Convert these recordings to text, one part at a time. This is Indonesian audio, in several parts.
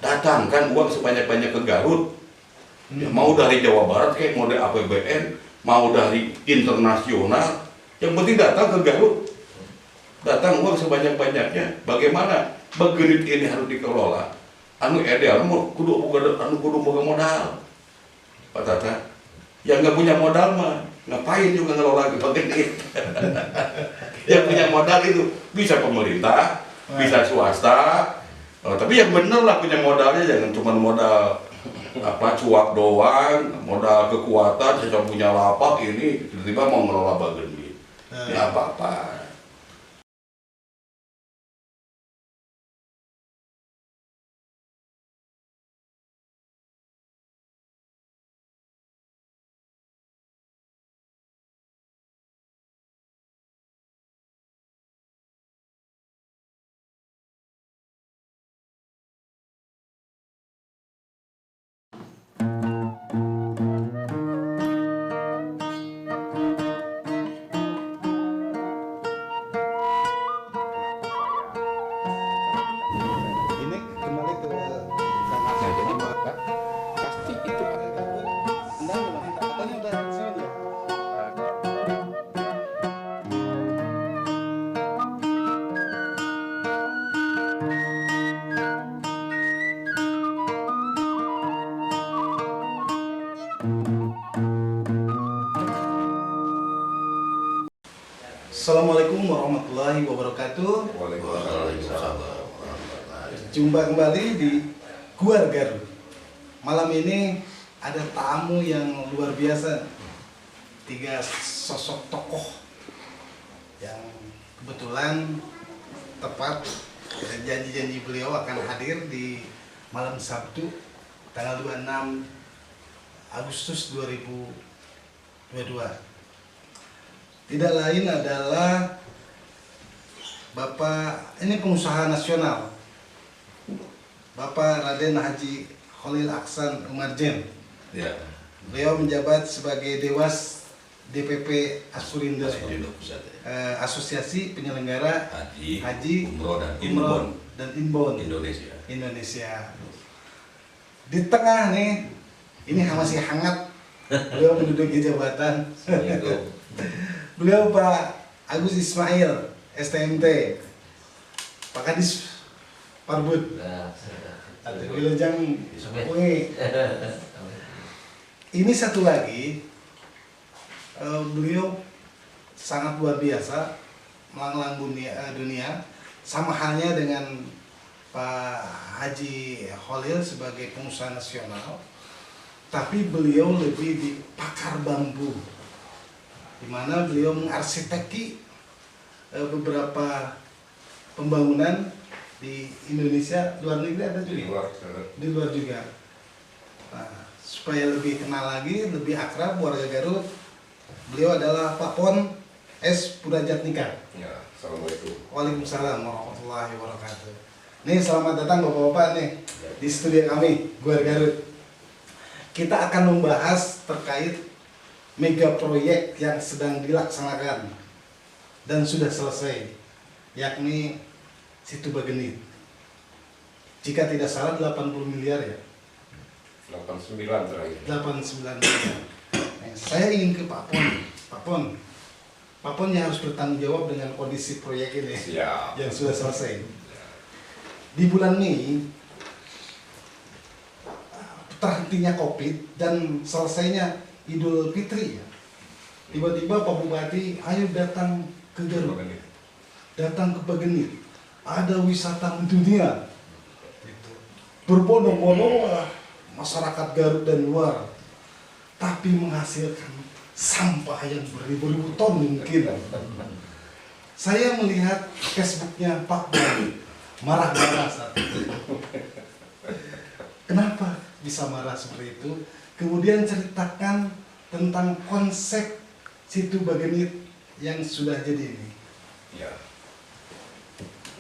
datangkan uang sebanyak-banyak ke Garut. Ya, mau dari Jawa Barat kayak mau dari APBN, mau dari internasional, yang penting datang ke Garut. Datang uang sebanyak-banyaknya. Bagaimana Bagenit ini harus dikelola? Anu ideal mau kudu boga modal. Pak Tata, yang nggak punya modal mah ngapain juga ngelola Bagenit. Yang punya modal itu bisa pemerintah, bisa swasta. Tapi yang bener lah punya modalnya, jangan cuma modal cuap doang, modal kekuatan, saya punya lapak ini tiba-tiba mau ngelola Bagenit. Ya apa-apa. Ini kembali ke Kang Asep. Nah, jadi Pak, pasti itu ada. katanya udah di sini dia. Assalamualaikum warahmatullahi wabarakatuh. Waalaikumsalam. Jumpa kembali di Gua Garut. Malam ini ada tamu yang luar biasa. 3 sosok tokoh yang kebetulan tepat janji-janji beliau akan hadir di malam Sabtu tanggal 26 Agustus 2022. Tidak lain adalah Bapak, ini pengusaha nasional, Bapak Raden Haji Khalil Aksan Umarjen. Ya. Beliau menjabat sebagai Dewas DPP Asurindo, Asosiasi Penyelenggara Haji, Umroh dan Inbound Indonesia. Di tengah nih, ini masih hangat. Beliau menduduki jabatan. Beliau Pak Agus Ismail, STMT, Pak Kadis Parbud, Wilujeng Pungi. Ini satu lagi, beliau sangat luar biasa, melanglang dunia, sama halnya dengan Pak Haji Khalil sebagai pengusaha nasional, tapi beliau lebih di pakar bambu, di mana beliau mengarsiteki beberapa pembangunan di Indonesia, luar negeri ada juga, di luar juga. Nah, supaya lebih kenal lagi, lebih akrab warga Garut, beliau adalah Pak Pon S. Purajatnika. Ya, assalamualaikum. Waalaikumsalam warahmatullahi wabarakatuh. Nih, selamat datang bapak-bapak nih di studio kami, Gua Garut. Kita akan membahas terkait mega proyek yang sedang dilaksanakan dan sudah selesai, yakni Situ Bagenit. Jika tidak salah 80 miliar ya. 89 terakhir. 89 miliar. Nah, saya ingin ke Pak Pon. Pak Pon yang harus bertanggung jawab dengan kondisi proyek ini. Siap. Yang sudah selesai. Di bulan Mei terhentinya COVID dan selesainya Idul Fitri ya. Tiba-tiba Pak Bupati, ayo datang ke Garut, datang ke Bagenit, ada wisata dunia. Berbondong-bondong masyarakat Garut dan luar, tapi menghasilkan sampah yang beribu-ribu ton mungkin. Saya melihat Facebooknya Pak Bupati, marah-marah saat itu. Kenapa bisa marah seperti itu? Kemudian ceritakan tentang konsep Situ Bagenit yang sudah jadi ini. Ya.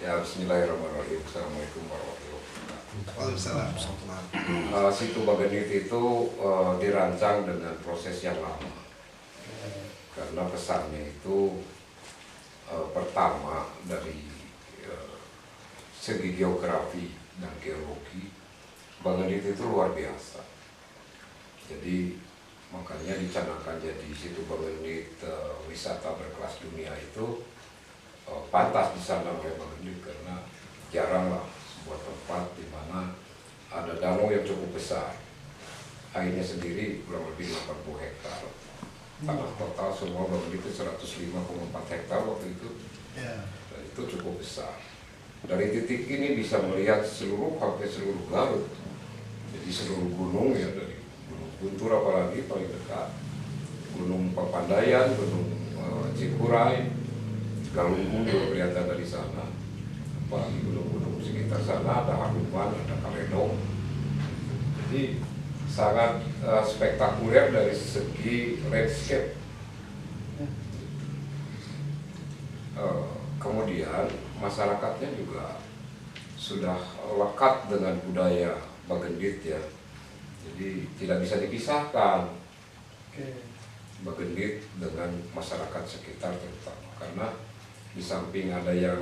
Ya, bismillahirrahmanirrahim. Assalamualaikum warahmatullahi wabarakatuh. Waalaikumsalam. Situ Bagenit itu dirancang dengan proses yang lama. Karena pesannya itu pertama dari segi geografi dan geologi Bagendit itu luar biasa. Jadi makanya dicanangkan jadi situ Bagendit wisata berkelas dunia itu pantas di sana oleh Bagendit karena jarang lah sebuah tempat di mana ada danau yang cukup besar. Airnya sendiri kurang lebih 80 hektar. Tanah total semua Bagendit itu 105,4 hektar waktu itu. Ya. Dan itu cukup besar. Dari titik ini bisa melihat hampir seluruh Garut. Jadi seluruh gunung ya, dari Gunung Guntur apalagi paling dekat, Gunung Papandayan, Gunung Cikuray, Galunggung juga kelihatan dari sana. Apalagi gunung-gunung sekitar sana ada Haruman, ada Kaledong. Jadi sangat spektakuler dari segi landscape. Kemudian masyarakatnya juga sudah lekat dengan budaya Bagendit ya, jadi tidak bisa dipisahkan Bagendit dengan masyarakat sekitar terutama karena di samping ada yang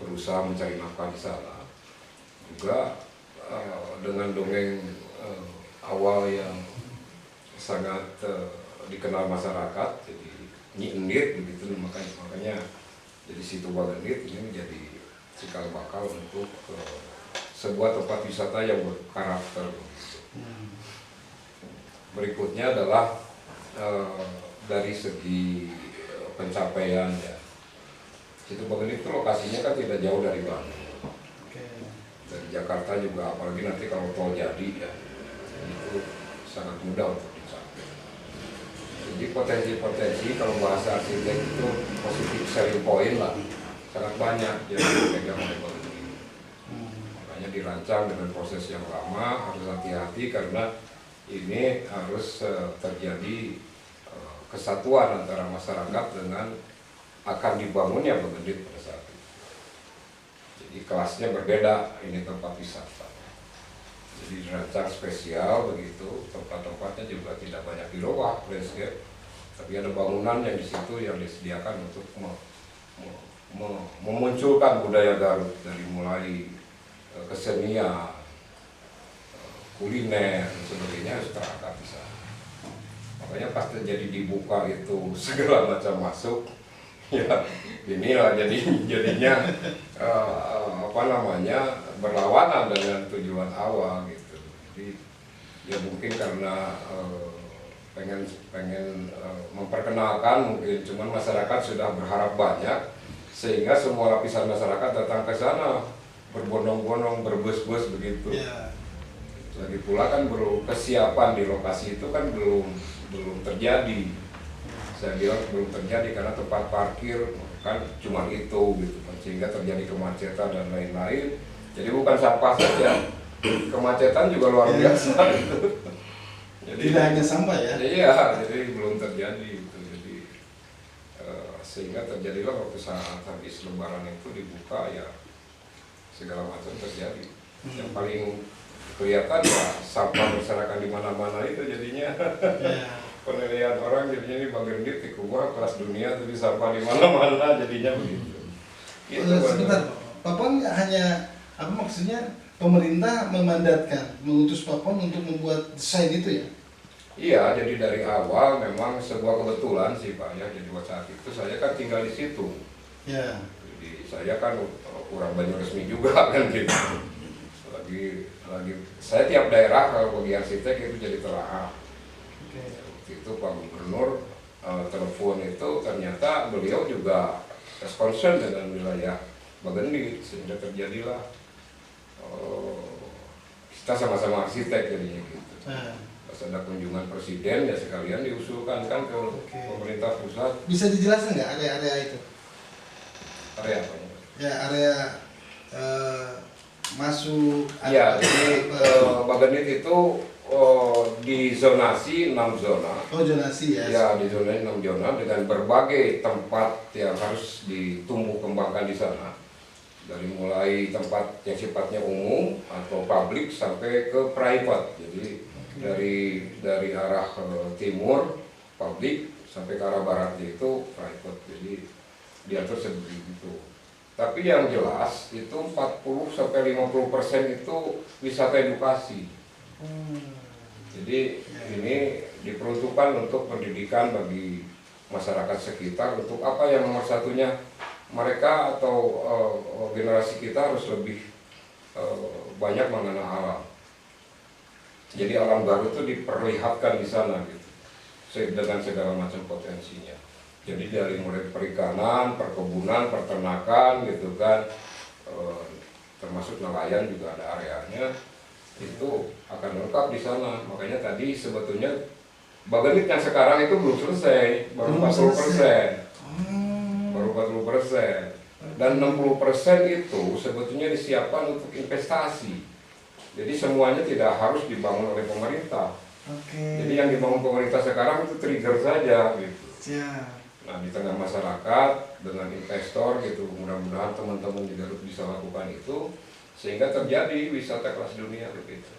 berusaha mencari nafkah di sana, juga dengan dongeng awal yang sangat dikenal masyarakat, jadi Nyi Endit begitu, makanya jadi situ Bagendit ini menjadi cikal bakal untuk sebuah tempat wisata yang berkarakter. Berikutnya adalah dari segi pencapaian ya. Situ Bagendit itu lokasinya kan tidak jauh dari Bandung. Dari Jakarta juga, apalagi nanti kalau tol jadi ya, itu sangat mudah untuk dicapai. Jadi potensi-potensi kalau bahasa arsitek itu positif selling point lah, sangat banyak yang dipegang oleh Bagendit. Makanya dirancang dengan proses yang lama, harus hati-hati karena ini harus terjadi kesatuan antara masyarakat dengan akan dibangunnya Bagendit pada saat itu. Jadi kelasnya berbeda, ini tempat wisata. Jadi dirancang spesial begitu, tempat-tempatnya juga tidak banyak dirubah landscape, tapi ada bangunan yang di situ yang disediakan untuk memunculkan budaya Garut dari mulai kesenian, kuliner, dan sebagainya harus terangkat di sana. Makanya pas terjadi dibuka itu segala macam masuk, ya inilah jadinya berlawanan dengan tujuan awal gitu. Jadi ya mungkin karena pengen memperkenalkan mungkin, cuman masyarakat sudah berharap banyak sehingga semua lapisan masyarakat datang ke sana berbondong-bondong, berbus-bus begitu. Ya. Lagi pula kan kesiapan di lokasi itu kan belum terjadi. Saya bilang belum terjadi karena tempat parkir kan cuma itu gitu kan, sehingga terjadi kemacetan dan lain-lain. Jadi bukan sampah saja, kemacetan juga luar biasa gitu. Jadi Tidak hanya sampah ya? Iya, jadi belum terjadi gitu. Jadi sehingga terjadilah waktu saat habis Lebaran itu dibuka ya segala macam terjadi. Yang paling kelihatan ya sampah berserakan di mana-mana itu jadinya. Ya. Penilaian orang jadinya ini Bagendit di Kuba kelas dunia, tapi sampah di mana-mana jadinya begitu. Sebentar, Papon hanya apa maksudnya pemerintah memandatkan, mengutus Papon untuk membuat desain itu ya? Iya, jadi dari awal memang sebuah kebetulan sih Pak ya. Jadi saat itu saya kan tinggal di situ. Ya. Jadi saya kan kurang banyak resmi juga kan gitu. Lagi saya tiap daerah kalau bagi arsitek itu jadi telaah. Waktu itu Pak Gubernur telepon itu ternyata beliau juga concern dengan wilayah Bagendit, sehingga terjadilah kita sama-sama arsitek jadinya gitu. Pas ada kunjungan presiden ya sekalian diusulkan kan ke pemerintah pusat. Bisa dijelaskan nggak area-area itu? Area apa? Ya area masuk. Ya, jadi Bagendit itu dizonasi 6 zona. Oh, zonasi ya. Ya, dizonasi 6 zona dengan berbagai tempat yang harus ditumbuh kembangkan di sana. Dari mulai tempat yang sifatnya umum atau publik sampai ke private. Jadi dari arah timur publik sampai ke arah baratnya itu private. Jadi diatur seperti itu. Tapi yang jelas itu 40-50% itu wisata edukasi. Jadi ini diperuntukkan untuk pendidikan bagi masyarakat sekitar, untuk apa yang nomor satunya mereka atau generasi kita harus lebih banyak mengenal alam. Jadi alam Garut itu diperlihatkan di sana gitu, dengan segala macam potensinya. Jadi dari mulai perikanan, perkebunan, peternakan gitu kan, termasuk nelayan juga ada areanya, itu akan lengkap di sana. Makanya tadi sebetulnya Bagenit yang sekarang itu belum selesai, baru 40%. Baru 40%. Dan 60% itu sebetulnya disiapkan untuk investasi. Jadi semuanya tidak harus dibangun oleh pemerintah. Jadi yang dibangun pemerintah sekarang itu trigger saja gitu. Nah, di tengah masyarakat dengan investor gitu, mudah-mudahan teman-teman di Garut bisa lakukan itu sehingga terjadi wisata kelas dunia begitu.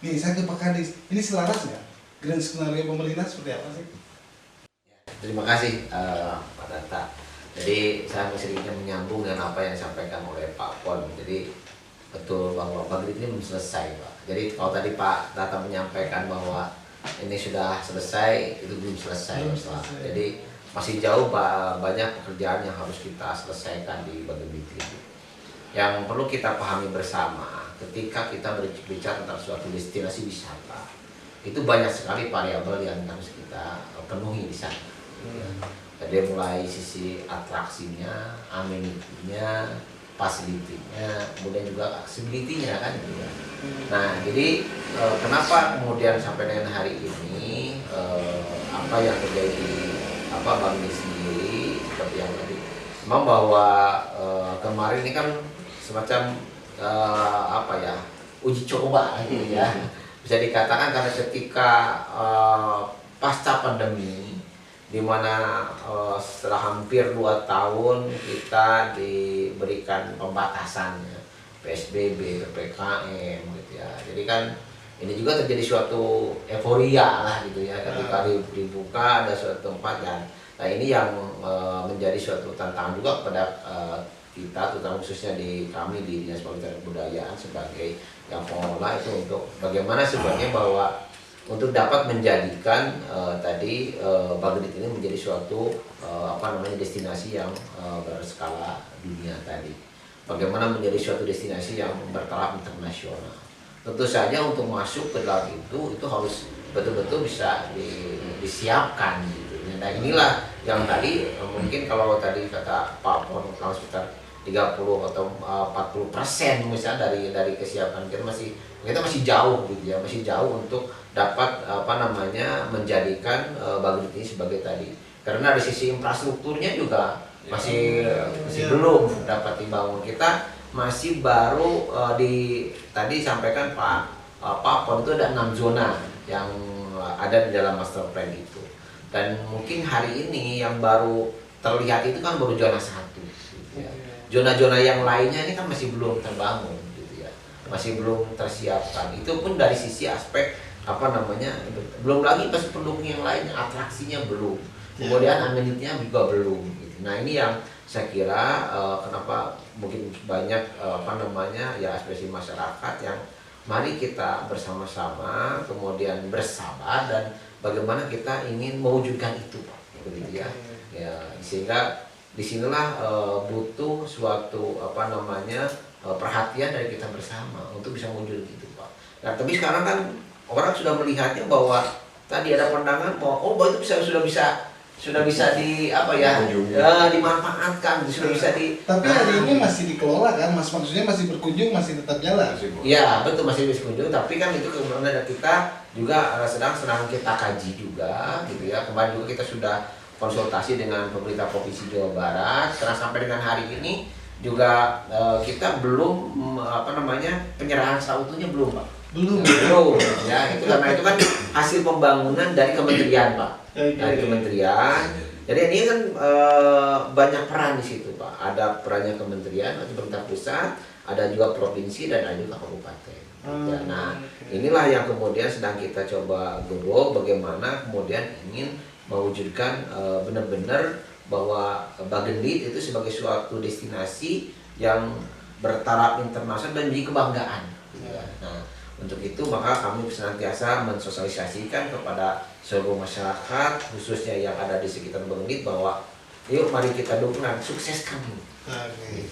Nih saya ke Pak Kadis, ini selaras nggak? Grand skenario pemerintah seperti apa sih? Terima kasih Pak Data. Jadi saya sedikit menyambung dengan apa yang disampaikan oleh Pak Pon. Jadi betul bahwa Bagenit ini belum selesai, Pak. Jadi kalau tadi Pak Data menyampaikan bahwa ini sudah selesai, itu belum selesai, Pak. Jadi masih jauh banyak pekerjaan yang harus kita selesaikan di Bagenit ini. Yang perlu kita pahami bersama, ketika kita berbicara tentang suatu destinasi wisata, itu banyak sekali variabel yang harus kita penuhi di sana. Jadi mulai sisi atraksinya, amenitinya, fasilitinya, kemudian juga accessibility-nya kan. Nah, jadi kenapa kemudian sampai dengan hari ini apa yang terjadi Bagenit sendiri seperti yang tadi, memang bahwa kemarin ini kan semacam uji coba gitu ya, bisa dikatakan karena ketika pasca pandemi, di mana setelah hampir 2 tahun kita diberikan pembatasan ya, PSBB, PPKM gitu ya. Jadi kan ini juga terjadi suatu euforia lah gitu ya, ketika dibuka ada suatu tempat dan nah ini yang menjadi suatu tantangan juga kepada kita, terutama khususnya di kami di Dinas Pariwisata dan Kebudayaan sebagai yang pengelola, itu untuk bagaimana sebenarnya bahwa untuk dapat menjadikan Bagenit ini menjadi suatu destinasi yang berskala dunia tadi. Bagaimana menjadi suatu destinasi yang bertaraf internasional. Tentu saja untuk masuk ke dalam itu harus betul-betul bisa disiapkan gitu. Nah inilah yang tadi mungkin kalau tadi kata Pak Pon kalau sekitar 30 atau 40% misalnya dari kesiapan kita masih jauh gitu ya, masih jauh untuk dapat menjadikan Bagenit ini sebagai tadi. Karena dari sisi infrastrukturnya juga masih belum dapat dibangun. Kita masih baru tadi sampaikan Pak Pon itu ada 6 zona yang ada di dalam master plan itu. Dan mungkin hari ini yang baru terlihat itu kan baru zona 1 gitu ya. Zona-zona yang lainnya ini kan masih belum terbangun gitu ya. Masih belum tersiapkan. Itu pun dari sisi aspek belum lagi pas pendukung yang lain, atraksinya belum. Kemudian amenitinya juga belum gitu. Nah, ini yang saya kira kenapa mungkin banyak ekspresi masyarakat yang mari kita bersama-sama kemudian bersabar dan bagaimana kita ingin mewujudkan itu, Pak, begitu ya. Ya, sehingga disinilah butuh suatu perhatian dari kita bersama untuk bisa mewujudkan itu, Pak. Nah, tapi sekarang kan orang sudah melihatnya bahwa tadi ada pandangan bahwa bahwa itu sudah bisa dimanfaatkan, sudah bisa Tapi hari ini masih dikelola kan, maksudnya masih berkunjung, masih tetap jalan. Iya betul, masih berkunjung, tapi kan itu kemudian kita juga sedang kita kaji juga gitu ya. Kemarin juga kita sudah konsultasi dengan pemerintah Provinsi Jawa Barat, karena sampai dengan hari ini juga kita belum penyerahan seutuhnya belum, Pak. Belum ya, itu karena itu kan hasil pembangunan dari kementerian, Pak. Dari kementerian. Jadi ini kan banyak peran di situ, Pak. Ada perannya kementerian, ada pemerintah pusat, ada juga provinsi dan ada juga kabupaten. Nah, inilah yang kemudian sedang kita coba godok bagaimana kemudian ingin mewujudkan benar-benar bahwa Bagendit itu sebagai suatu destinasi yang bertaraf internasional dan menjadi kebanggaan. Gitu ya. Nah, untuk itu maka kami senantiasa mensosialisasikan kepada seluruh masyarakat khususnya yang ada di sekitar Bagendit bahwa yuk mari kita dukung dan sukseskan. Oke.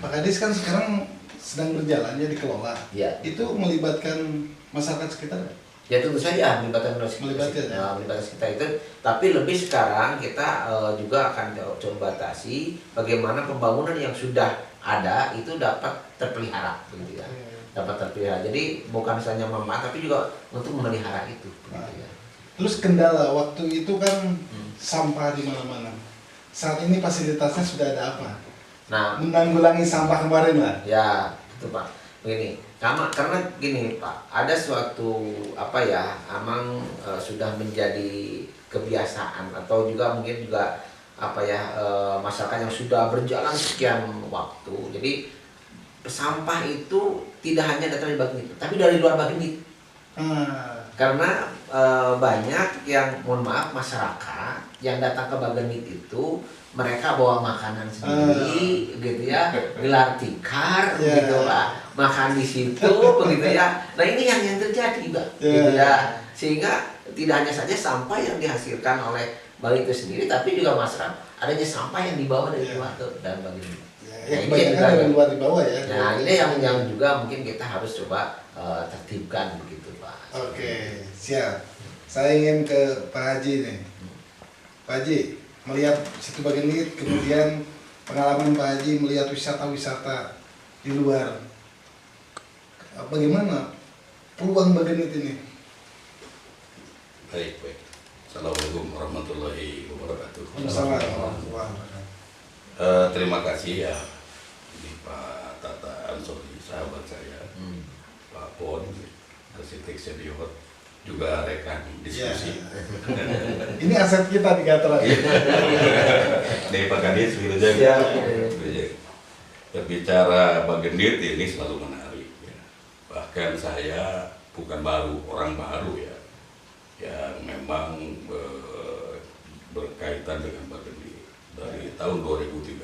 Pak Kadis kan sekarang sedang berjalan ya dikelola. Ya. Itu melibatkan masyarakat sekitar? Ya tentu saja melibatkan Melibatkan, ya. melibatkan kita itu, tapi lebih sekarang kita juga akan coba batasi bagaimana pembangunan yang sudah ada itu dapat terpelihara, gitu ya. Dapat terpelihara. Jadi bukan saja memanfaat tapi juga untuk memelihara itu, gitu ya. Terus kendala waktu itu kan sampah di mana-mana. Saat ini fasilitasnya sudah ada apa? Nah, Menanggulangi sampah kemarin lah. ya itu Pak. Begini, karena gini Pak, ada suatu apa ya, emang sudah menjadi kebiasaan atau juga mungkin juga apa ya masyarakat yang sudah berjalan sekian waktu. Jadi sampah itu tidak hanya datang dari Bagendit, tapi dari luar Bagendit. Karena banyak yang mohon maaf masyarakat yang datang ke Bagendit itu mereka bawa makanan sendiri gitu ya, gelar tikar gitu Pak, makan di situ begitu ya. Nah ini yang terjadi Pak, gitu ya, sehingga tidak hanya saja sampah yang dihasilkan oleh Bali itu sendiri, tapi juga masyarakat adanya sampah yang dibawa dari luar ke dalam Bagendit. Ya, kebanyakan dari luar dibawa ya. Nah ini yang juga mungkin kita harus coba tertibkan begitu Pak. Oke, siap. Saya ingin ke Pak Haji nih. Pak Haji, melihat situ Bagendit, kemudian pengalaman Pak Haji melihat wisata-wisata di luar. Bagaimana peluang Bagendit ini? Baik. Assalamualaikum warahmatullahi wabarakatuh. Terima kasih ya ini Pak Tata Ansori, sahabat saya, Pak Pon, arsitek senior, juga rekan diskusi. Ini aset kita di Gatra. Dari Pak Kadis, berbicara Bagendit ini selalu menarik. Ya. Bahkan saya bukan orang baru ya, yang memang berkaitan dengan Bagendit. Dari tahun 2013,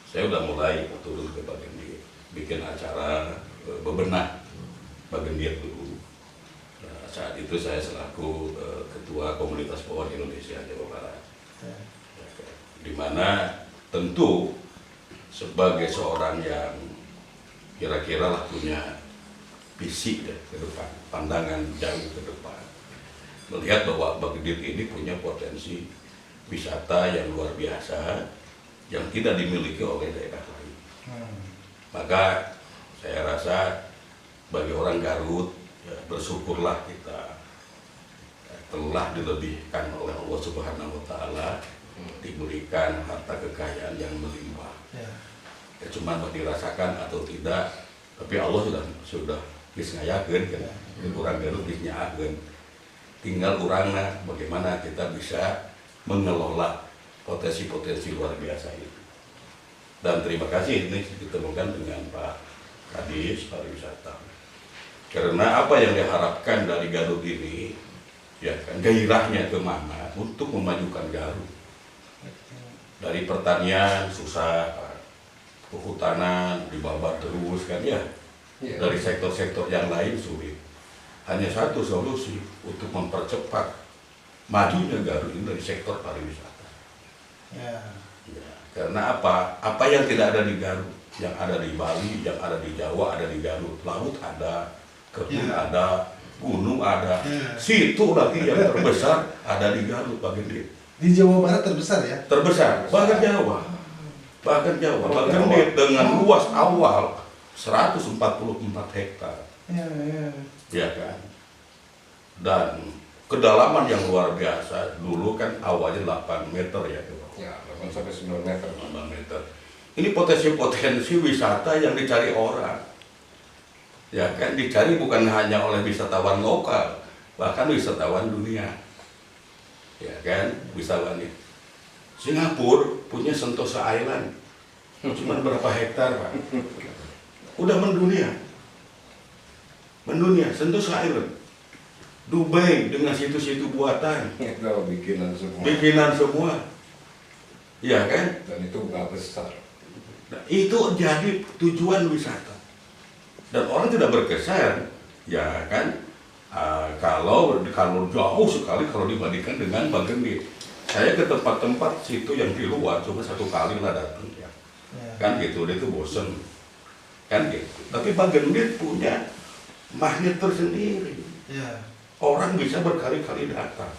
saya udah mulai turun ke Bagendit, bikin acara bebenah Bagendit dulu. Saat itu saya selaku Ketua Komunitas Pohon Indonesia Jawa Barat, di mana tentu sebagai seorang yang kira-kira lah punya visi ke depan, pandangan jauh ke depan, melihat bahwa Bagendit ini punya potensi wisata yang luar biasa yang tidak dimiliki oleh daerah lain. Maka saya rasa bagi orang Garut, ya, bersyukurlah kita telah dilebihkan oleh Allah Subhanahu wa Ta'ala, diberikan harta kekayaan yang melimpah. Ya, cuma dirasakan atau tidak, tapi Allah sudah ngayakeun kan, orang Garut ngayakeun. Tinggal orangna bagaimana kita bisa mengelola potensi-potensi luar biasa itu. Dan terima kasih ini ditemukan dengan Pak Kadis Pariwisata. Karena apa yang diharapkan dari Garut ini, ya kan, gairahnya kemana untuk memajukan Garut. Dari pertanian susah, kehutanan dibabat terus kan ya. Dari sektor-sektor yang lain sulit. Hanya satu solusi untuk mempercepat majunya Garut ini dari sektor pariwisata. Ya, karena apa yang tidak ada di Garut, yang ada di Bali, yang ada di Jawa, ada di Garut. Laut ada, kebun ada, gunung ada, situ lagi yang terbesar ada di Garut Bagendit. Di Jawa Barat terbesar ya? Terbesar, bahkan Jawa. Bagendit dengan luas awal 144 hektar. Ya kan. Dan kedalaman yang luar biasa, dulu kan awalnya 8 meter ya. Ya, 8 sampai 9 meter. 8 meter. Ini potensi-potensi wisata yang dicari orang. Ya kan, dicari bukan hanya oleh wisatawan lokal, bahkan wisatawan dunia. Ya kan, wisatawannya. Singapura punya Sentosa Island, cuma berapa hektar Pak? Udah mendunia, Sentosa Island. Dubai dengan situ-situ buatan, Itu bikinan semua. bikinan semua. ya kan? Dan itu nggak besar. Nah, itu jadi tujuan wisata dan orang tidak berkesan, ya kan? Kalau jauh sekali kalau dibandingkan dengan Bagendit. Saya ke tempat-tempat situ yang di luar cuma 1 kali lah datang, ya. Kan gitu, dia itu bosen, kan gitu. Tapi Bagendit punya magnet tersendiri. Orang bisa berkali-kali datang.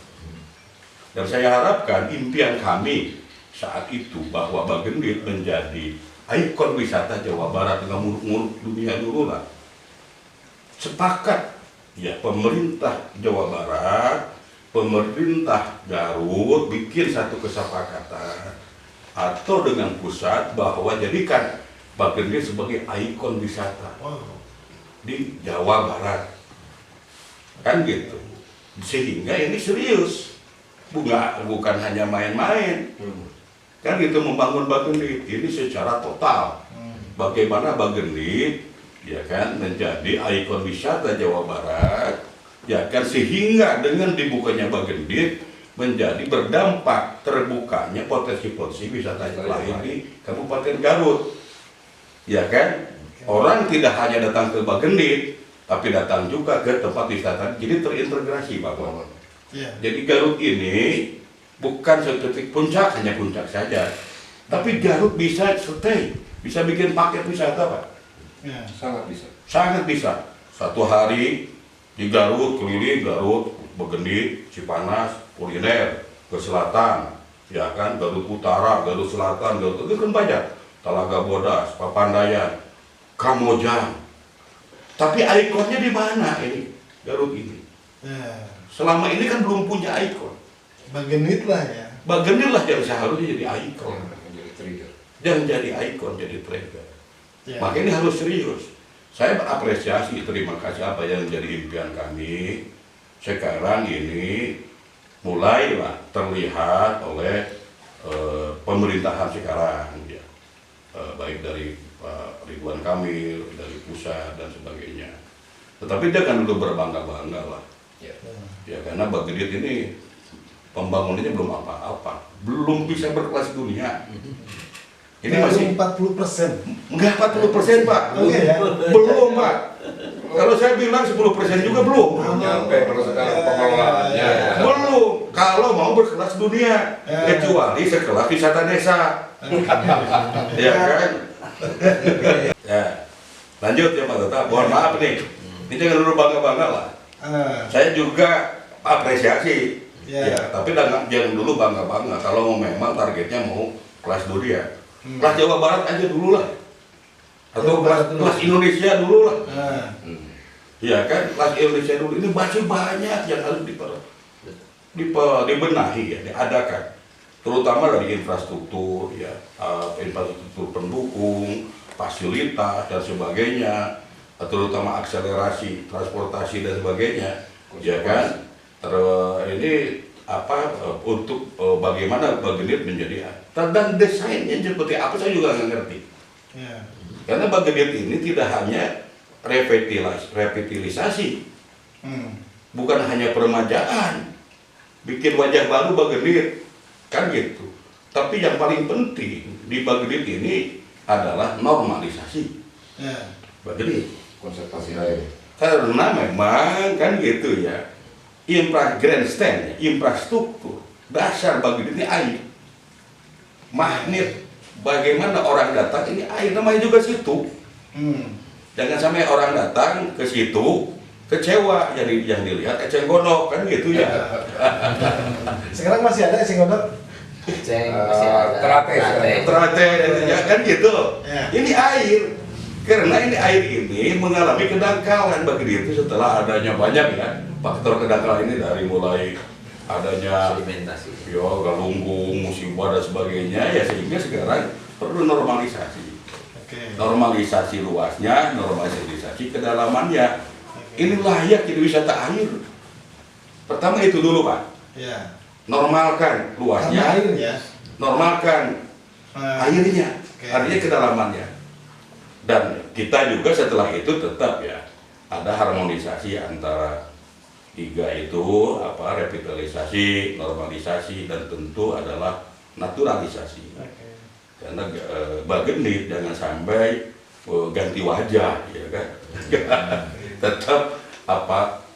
Dan saya harapkan impian kami saat itu bahwa Bagendit menjadi ikon wisata Jawa Barat dengan muluk-muluk dunia dulu lah. Sepakat ya pemerintah Jawa Barat, pemerintah Garut bikin satu kesepakatan atau dengan pusat bahwa jadikan Bagendit sebagai ikon wisata di Jawa Barat. Kan gitu. Sehingga ini serius. Bukan hanya main-main. Kan gitu membangun Bagendit ini secara total. Bagaimana Bagendit ya kan menjadi ikon wisata Jawa Barat, ya kan, sehingga dengan dibukanya Bagendit menjadi berdampak terbukanya potensi-potensi wisata lain di Kabupaten Garut. Ya kan? Orang tidak hanya datang ke Bagendit, tapi datang juga ke tempat wisata. Jadi terintegrasi, Pak Muhammad. Jadi Garut ini bukan seperti puncak, hanya puncak saja. Tapi Garut bisa stay, bisa bikin paket wisata, Pak. Sangat bisa. Sangat bisa. 1 hari di Garut, keliling Garut, Bagendit, Cipanas, kuliner, ke selatan, ya kan, Garut Utara, Garut Selatan, Garut itu kan banyak. Talaga Bodas, Papandayan, Kamojang. Tapi ikonnya di mana ini Garut ini? Selama ini kan belum punya ikon. Bagendit lah ya. Bagendit lah yang seharusnya jadi ikon. Menjadi trigger. Yang jadi ikon, jadi trigger. Maka ini harus serius. Saya berapresiasi, terima kasih apa yang menjadi impian kami. Sekarang ini mulailah terlihat oleh pemerintahan sekarang, ya. Baik dari Pak Ridwan Kamil, dari pusat dan sebagainya. Tetapi dia kan dulu berbangga-bangga lah. Ya karena Bagendit ini pembangunannya belum apa-apa, belum bisa berkelas dunia. Ini masih 40%. enggak 40%, Pak. Oke, ya. Belum, Pak. Kalau saya bilang 10% juga belum. Nyampe kalau sekarang pengelolaannya. Belum. Kalau mau berkelas dunia, kecuali sekelas wisata desa. Ya kan? Ya. Lanjut ya Pak Tata. Mohon maaf nih. Ini jangan dulu bangga-bangga lah. Saya juga apresiasi. Ya, tapi jangan dulu bangga-bangga kalau memang targetnya mau kelas dunia. Kelas Jawa Barat aja dulu lah. Atau kelas Indonesia dulu lah. Ya kan, kelas Indonesia dulu. Ini masih banyak yang harus dibenahi ya, diadakan. Terutama dari infrastruktur ya, infrastruktur pendukung, fasilitas dan sebagainya, terutama akselerasi transportasi dan sebagainya. Ya kan? Ini untuk bagaimana Bagendit menjadi dan desainnya seperti apa saya juga nggak ngerti. Karena Bagendit ini tidak hanya revitalisasi, bukan hanya peremajaan, bikin wajah baru Bagendit, kan gitu. Tapi yang paling penting di Bagendit ini adalah normalisasi Bagendit, Konservasi air. karena memang kan gitu ya. Grandstand, infrastruktur dasar Bagendit ini air, magnet. Bagaimana orang datang ini air, namanya juga situ. Jangan sampai orang datang ke situ kecewa, yang dilihat eceng gondok kan gitu ya. Sekarang masih ada eceng gondok? Masih ada. Terate ya kan gitu. Ini air. Karena ini air ini mengalami kedangkalan Bagendit itu setelah adanya banyak ya faktor kedangkalan ini, dari mulai adanya Sedimentasi. galunggung, musibah dan sebagainya ya, sehingga sekarang perlu normalisasi. Normalisasi luasnya, normalisasi kedalamannya. Ini layak jadi wisata air. Pertama itu dulu Pak. Normalkan luasnya, normalkan airnya, artinya kedalamannya. Dan kita juga setelah itu tetap ya ada harmonisasi antara 3 itu, revitalisasi, normalisasi, dan tentu adalah naturalisasi. Oke. Karena Bagendit jangan sampai ganti wajah, ya kan? Tetap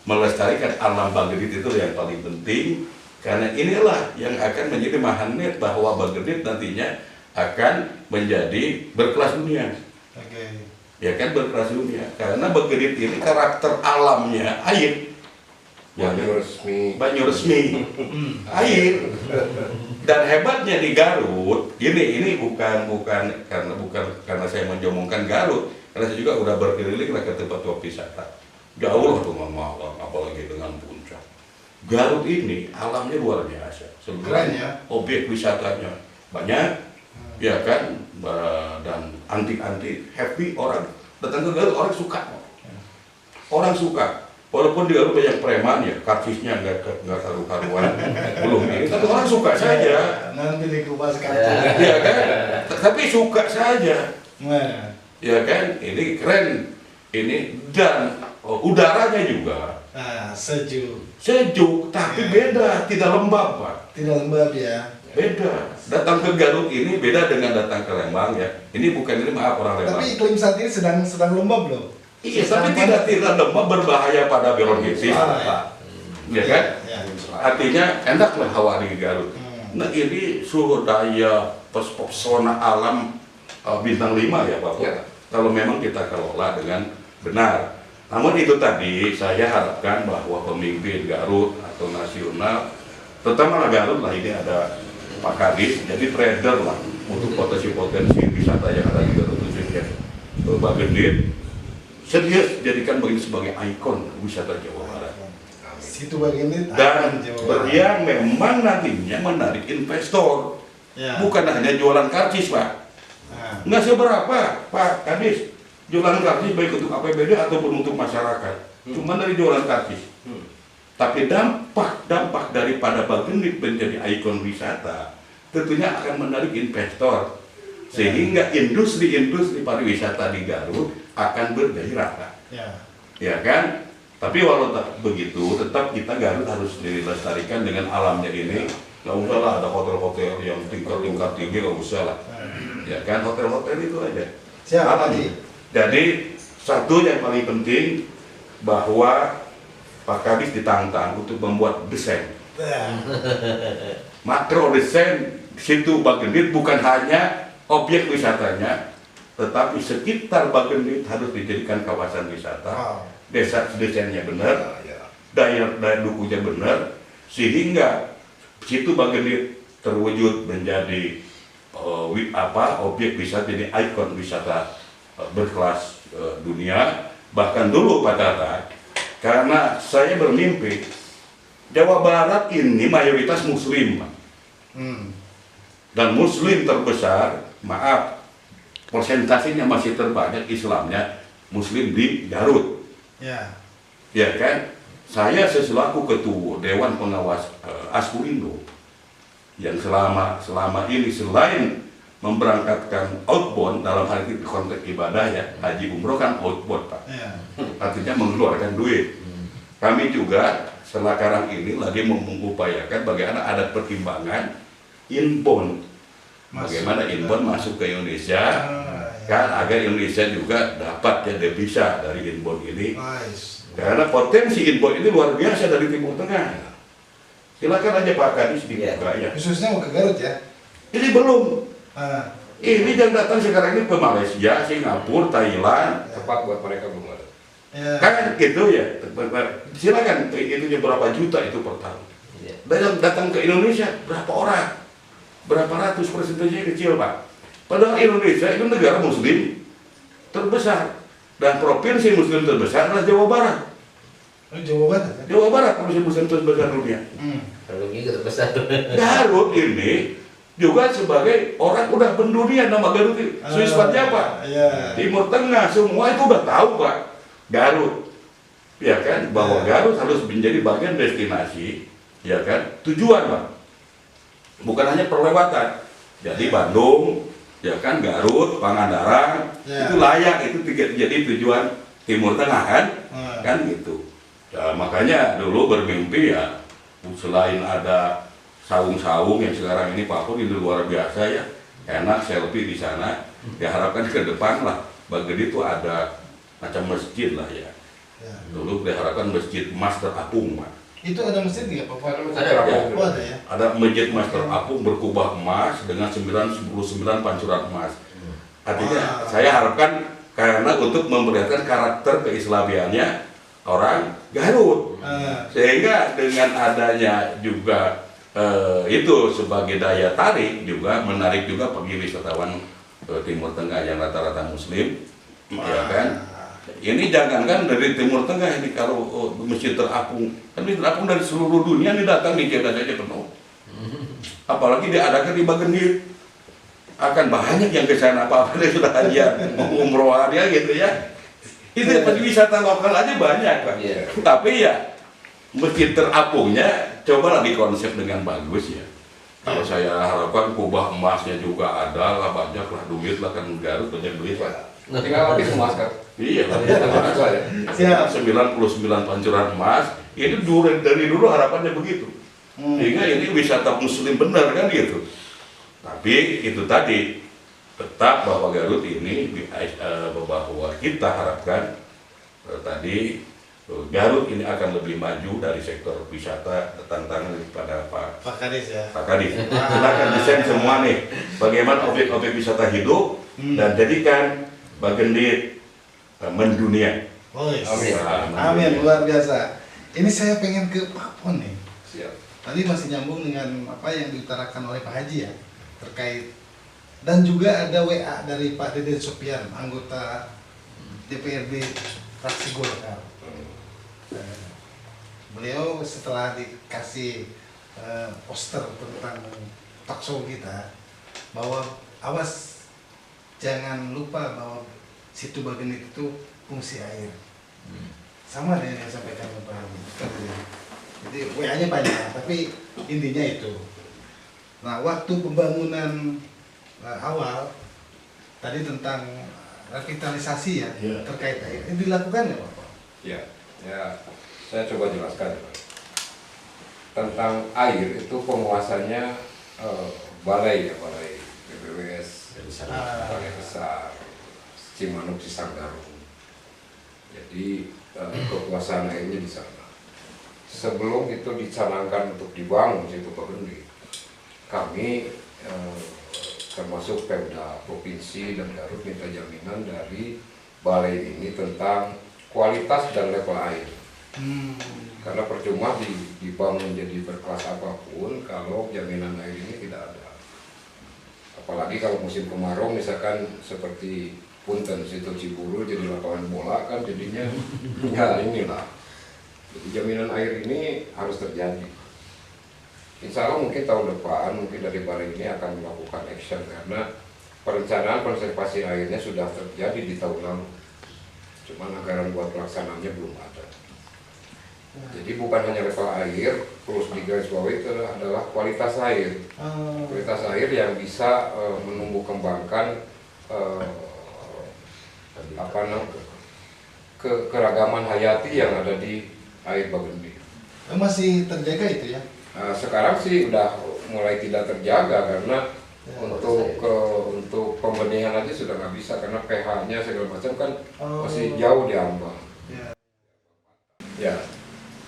melestarikan alam Bagendit itu yang paling penting, karena inilah yang akan menjadi magnet bahwa Bagendit nantinya akan menjadi berkelas dunia. Oke. Ya kan, berkelas dunia. Karena Bagendit ini karakter alamnya air. Banyu resmi. Banyu resmi. Air. Dan hebatnya di Garut, ini bukan karena saya menjomongkan Garut, karena saya juga udah berkeliling ke tempat wisata. Jauh lah dengan Malang, apalagi dengan Puncak. Garut ini alamnya luar biasa. Keren Sebenarnya ya. objek wisatanya banyak, ya kan, dan antik-antik, happy orang datang ke Garut, orang suka. Orang suka. Walaupun di Garut banyak preman ya, karcisnya nggak karu-karuan, belum ini, tapi orang suka saja. Nanti dikupas kaca. Ya kan, tapi suka saja. Nah, Ya kan, ini keren. Ini dan udaranya juga sejuk, tapi beda, tidak lembab, Pak. tidak lembab ya. Beda. Datang ke Garut ini beda dengan datang ke Lembang ya. Ini bukan, ini maaf orang Lembang. Tapi iklim saat ini sedang lembab loh. Iya, tapi tidak lembab, berbahaya pada bronkitis. Ya kan? Ya. Artinya enaklah hawa di Garut. Nah, ini suhu daya pesona alam bintang 5 ya Bapak. Ya. Kalau memang kita kelola dengan benar. Namun itu tadi saya harapkan bahwa pemimpin Garut atau nasional, terutama Garut lah, ini ada Pak Kadis, jadi trader lah untuk potensi-potensi wisata yang ada di Garut khususnya Bagendit. Serius jadikan Bagendit sebagai ikon wisata Jawa Barat. Situ Bagendit Dan Jawa Barat. yang memang nantinya menarik investor, Ya. bukan hanya jualan karcis, Pak. Nah, Nggak seberapa, Pak Kadis, jualan karcis baik untuk APBD ataupun untuk masyarakat. Cuma dari jualan karcis. Tapi dampak daripada Bagendit menjadi ikon wisata tentunya akan menarik investor, sehingga industri pariwisata di Garut akan bergairah, Pak. Ya kan? Tapi walau tak begitu, tetap kita Garut harus dilestarikan dengan alamnya ini. Nggak usah lah ada hotel-hotel yang tingkat tinggi, nggak usah lah. Ya kan, hotel-hotel itu aja. Siap, Alam. Haji. Jadi satu yang paling penting bahwa Pak Kadis ditantang untuk membuat desain, makro desain situ Bagendit, bukan hanya objek wisatanya, tetapi sekitar Bagendit harus dijadikan kawasan wisata. Desainnya benar, daya dukungnya benar, sehingga situ Bagendit terwujud menjadi objek wisata, jadi ikon wisata berkelas dunia. Bahkan dulu Pak Tata, karena saya bermimpi Jawa Barat ini mayoritas Muslim, Pak. Dan Muslim terbesar, maaf, persentasenya masih terbanyak Islamnya Muslim di Garut. Ya kan? Saya selaku ketua Dewan Pengawas Asko-Indo yang selama ini selain memberangkatkan outbound dalam hal itu konteks ibadah ya, haji umroh kan outbound, Pak. Artinya mengeluarkan duit. Kami juga sekarang ini lagi mengupayakan bagaimana ada pertimbangan inbound. Bagaimana inbound masuk ke Indonesia, kan agar Indonesia juga dapat ya devisa dari inbound ini. Karena potensi inbound ini luar biasa dari Timur Tengah. Silakan aja Pak Kadis dibuka ya. Khususnya mau ke Garut ya? Ini belum. Ini yang datang sekarang ini ke Malaysia, Singapura, Thailand. Tepat buat mereka belum ada. Kan gitu ya. Silakan itu berapa juta itu per tahun. Datang ke Indonesia berapa orang? Berapa ratus, persentasenya kecil, Pak. Padahal Indonesia itu negara Muslim terbesar, dan provinsi Muslim terbesar adalah Jawa Barat. Jawa Barat. Jawa Barat provinsi Muslim terbesar dunia. Kalau gitu terbesar. Garut ini juga sebagai orang udah pendunia nama Garut ini. Swiss apa? Timur Tengah semua itu udah tahu, Pak. Garut, ya kan, bahwa Garut harus menjadi bagian destinasi, ya kan, tujuan, Pak. Bukan hanya perlewatan. Jadi Bandung, ya kan, Garut, Pangandaran, itu layak, itu jadi tujuan Timur Tengah kan, kan gitu. Ya, makanya dulu bermimpi ya, selain ada saung-saung yang sekarang ini Pak Pur itu luar biasa ya, enak selfie di sana. Diharapkan ke depan lah Bagedi itu ada macam masjid lah ya. Ya. Dulu diharapkan masjid emas terapung Pak. Itu ada masjid nggak Pak? Ada. Oh ada ya. Ada masjid emas terapung berkubah emas dengan 99 pancuran emas. Artinya saya harapkan karena untuk memperlihatkan karakter keislamiannya orang Garut. Sehingga dengan adanya juga itu sebagai daya tarik juga menarik juga bagi wisatawan Timur Tengah yang rata-rata Muslim, ya kan? Ini jangankan dari Timur Tengah ini kalau masjid terapung, kan masjid terapung dari seluruh dunia ini datang di Jeddah saja penuh. Apalagi diadakan di Bageni, akan banyak yang ke sana apa-apa dia sudah hadiah umroh dia gitu ya. Itu pasti wisata lokal aja banyak kan. Tapi ya masjid terapungnya cobalah dikonsep dengan bagus ya. Kalau saya harapkan kubah emasnya juga ada lah, banyak lah duit lah, kan Garut banyak duit lah. Tinggal habis emas kan. Iya, Siap. 99 pancuran emas. Ini dari dulu harapannya begitu. Sehingga ini wisata Muslim benar kan gitu. Tapi itu tadi tetap bahwa Garut ini bahwa kita harapkan tadi Garut ini akan lebih maju dari sektor wisata. Tantangan kepada Pak Kadis ya. Pak Kadis. Kita akan desain semua nih bagaimana objek-objek wisata hidup dan jadikan Bageni mendunia. Oh iya. Amin. Amin, luar biasa. Ini saya pengen ke Pak Pon nih. Siap. Tadi masih nyambung dengan apa yang diutarakan oleh Pak Haji ya terkait, dan juga ada WA dari Pak Deden Sopian, anggota DPRD fraksi Golkar. Beliau setelah dikasih poster tentang talkshow kita bahwa awas jangan lupa bahwa situ Bageni itu fungsi air. Sama dengan yang disampaikan Pak Haji. Jadi WA-nya banyak, tapi intinya itu. Nah, waktu pembangunan awal tadi tentang revitalisasi ya, terkait air, ini dilakukan nggak Pak? Ya, saya coba jelaskan. Tentang air itu penguasanya balai BBWS, balai besar, Cimanuk Cisanggarung. Jadi kekuasaan airnya di sana. Sebelum itu dicanangkan untuk dibangun situ Bageni, kami termasuk Pemda Provinsi dan Garut minta jaminan dari balai ini tentang kualitas dan level air. Karena percuma dibangun jadi berkelas apapun kalau jaminan air ini tidak ada. Apalagi kalau musim kemarau misalkan seperti Punten situ Ciburu jadi lapangan bola kan jadinya ya inilah. Jadi jaminan air ini harus terjadi. Insya Allah mungkin tahun depan mungkin dari balai ini akan melakukan action karena perencanaan konservasi airnya sudah terjadi di tahun lalu. Cuman anggaran buat pelaksanaannya belum ada. Jadi bukan hanya level air, terus digarisbawahi itu adalah kualitas air. Kualitas air yang bisa menumbuh kembangkan keragaman hayati yang ada di air Bageni. Masih terjaga itu ya? Sekarang sih udah mulai tidak terjaga karena untuk pembenihan aja sudah nggak bisa karena pH-nya segala macam kan masih jauh di ambang. Ya,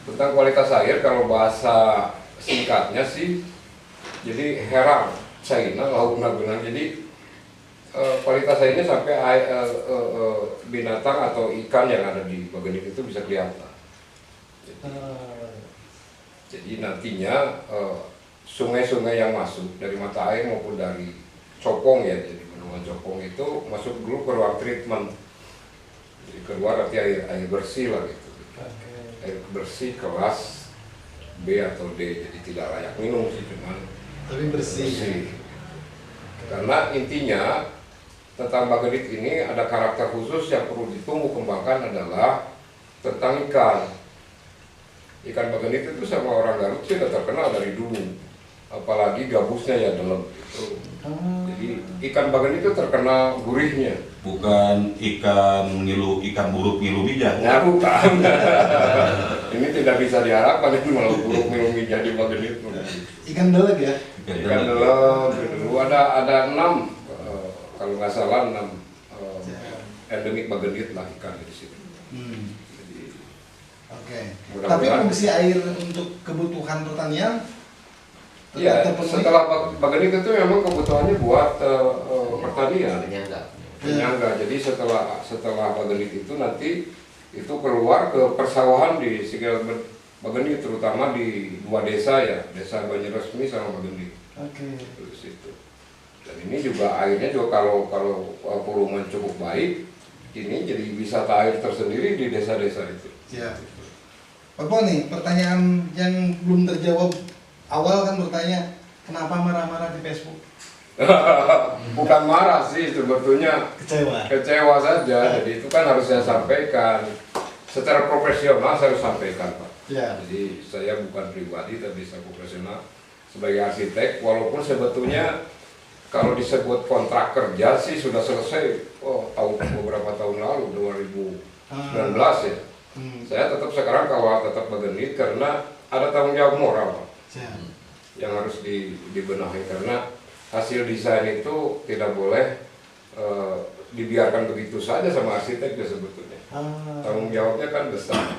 tentang kualitas air kalau bahasa singkatnya sih, jadi herang China laut benang jadi kualitas airnya sampai binatang atau ikan yang ada di Bageni itu bisa kelihatan. Jadi nantinya sungai-sungai yang masuk dari mata air maupun dari copong ya, jadi bendungan copong itu masuk dulu ke ruang treatment. Jadi keluar nanti air bersih lah gitu. Air bersih kelas B atau D, jadi tidak layak minum sih cuman Tapi bersih. Karena intinya tentang Bageni ini ada karakter khusus yang perlu ditumbuh kembangkan adalah tentang ikan. Ikan Bageni itu sama orang Garut sih udah terkenal dari dulu, apalagi gabusnya ya dalam itu. Jadi ikan Bageni itu terkenal gurihnya. Bukan ikan buruk ngilu bijak. Ya bukan. Ini tidak bisa diharapkan ini malah buruk minum jadi Bagenit. Ikan beleg ya. Ikan dalam dulu ada 6 kalau nggak salah 6 endemik Bagenit lah ikan di sini. Jadi, Oke. Tapi mudah-mudahan- fungsi air untuk kebutuhan pertanian Iya, tetap terpenuhi? setelah Bagenit itu memang kebutuhannya buat pertanian. Penyangga. Penyangga. Jadi setelah Bagenit itu nanti itu keluar ke persawahan di sekitar Bagenit, terutama di 2 desa ya, Desa Banjarresmi sama Bagenit. Oke. Itu di situ. Dan ini juga airnya juga kalau volume cukup baik, ini jadi wisata air tersendiri di desa-desa itu. Ya. Pak Boni, pertanyaan yang belum terjawab awal kan bertanya kenapa marah-marah di Facebook? Bukan marah sih sebetulnya, Kecewa. kecewa saja. Jadi itu kan harus saya sampaikan secara profesional, saya harus sampaikan Pak. Ya. Jadi saya bukan pribadi tapi saya profesional sebagai arsitek, walaupun sebetulnya kalau disebut kontrak kerja sih sudah selesai beberapa tahun lalu 2019 ya. Saya tetap sekarang kawal tetap Bagenit karena ada tanggung jawab moral Pak, Ya. yang harus dibenahi karena hasil desain itu tidak boleh dibiarkan begitu saja sama arsitek ya sebetulnya. Tanggung jawabnya kan besar.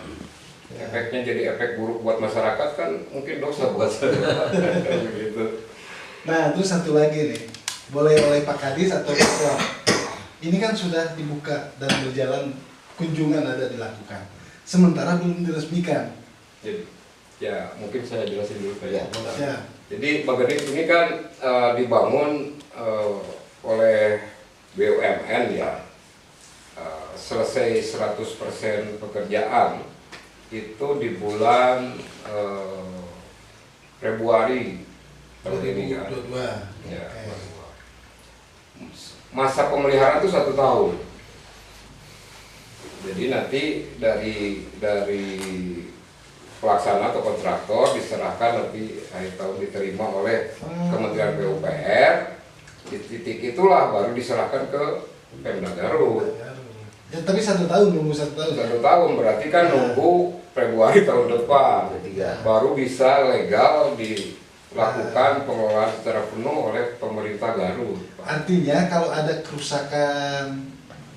Ya. Efeknya jadi efek buruk buat masyarakat kan mungkin dosa buat saya. Begitu. Nah, terus satu lagi nih, boleh oleh Pak Kadis atau Ketua. Ini kan sudah dibuka dan berjalan, kunjungan ada dilakukan. Sementara belum diresmikan. Jadi ya mungkin saya jelasin dulu kayak. Ya. Jadi Bagenit ini kan dibangun oleh BUMN ya. Selesai 100% pekerjaan itu di bulan Februari tahun ini kan. 2022. Ya, Oke. masa pemeliharaan itu 1 tahun. Jadi nanti dari pelaksana atau kontraktor diserahkan nanti akhir tahun diterima oleh Kementerian PUPR. Di titik itulah baru diserahkan ke Pemda Garut. Ya, tapi 1 tahun, nunggu 1 tahun. 1 tahun berarti kan nunggu Februari tahun depan baru bisa legal dilakukan pengelolaan secara penuh oleh pemerintah Garut. Artinya kalau ada kerusakan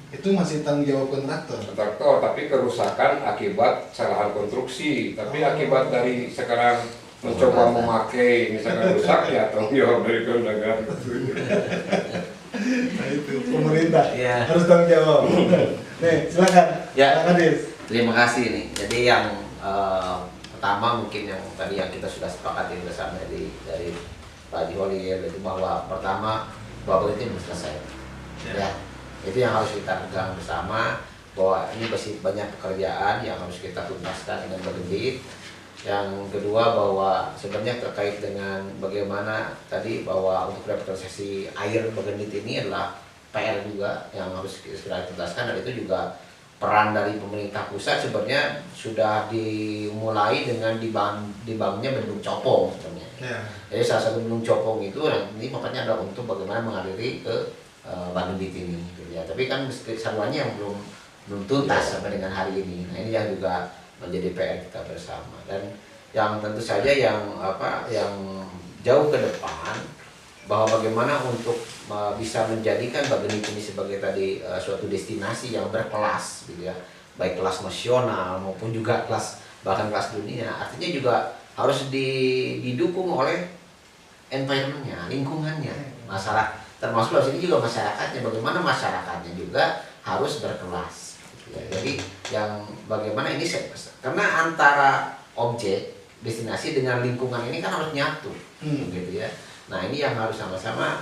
itu masih tanggung jawab kontraktor. Kontraktor, tapi kerusakan akibat kesalahan konstruksi. Tapi akibat dari sekarang mencoba memakai misalkan rusak ya tanggung jawab dari Pemda Garut. Nah itu pemerintah Ya. harus tanggung jawab. Nih silakan. Ya. Pak Kadis. Terima kasih nih. Jadi yang pertama mungkin yang tadi yang kita sudah sepakati bersama dari Pak Haji Holil itu bahwa pertama bahwa itu belum selesai. Ya. Itu yang harus kita pegang bersama bahwa ini masih banyak pekerjaan yang harus kita tuntaskan dengan Bagenit. Yang kedua bahwa sebenarnya terkait dengan bagaimana tadi bahwa untuk revitalisasi air Bagenit ini adalah PR juga yang harus segera dituntaskan, dan itu juga peran dari pemerintah pusat sebenarnya sudah dimulai dengan dibangunnya bendung Copong sebenarnya. Ya. Jadi salah satu bendung Copong itu ini makanya adalah untuk bagaimana mengaliri ke Bagenit ini gitu ya. Tapi kan salurannya yang belum tuntas sampai dengan hari ini. Nah, ini yang juga menjadi PR kita bersama, dan yang tentu saja yang jauh ke depan bahwa bagaimana untuk bisa menjadikan Bagenit ini sebagai tadi suatu destinasi yang berkelas gitu ya, baik kelas nasional maupun juga bahkan kelas dunia. Artinya juga harus didukung oleh environmentnya, lingkungannya, masyarakat, termasuk di sini juga masyarakatnya. Bagaimana masyarakatnya juga harus berkelas gitu ya. Jadi yang bagaimana ini karena antara objek destinasi dengan lingkungan ini kan harus nyatu gitu ya. Nah ini yang harus sama-sama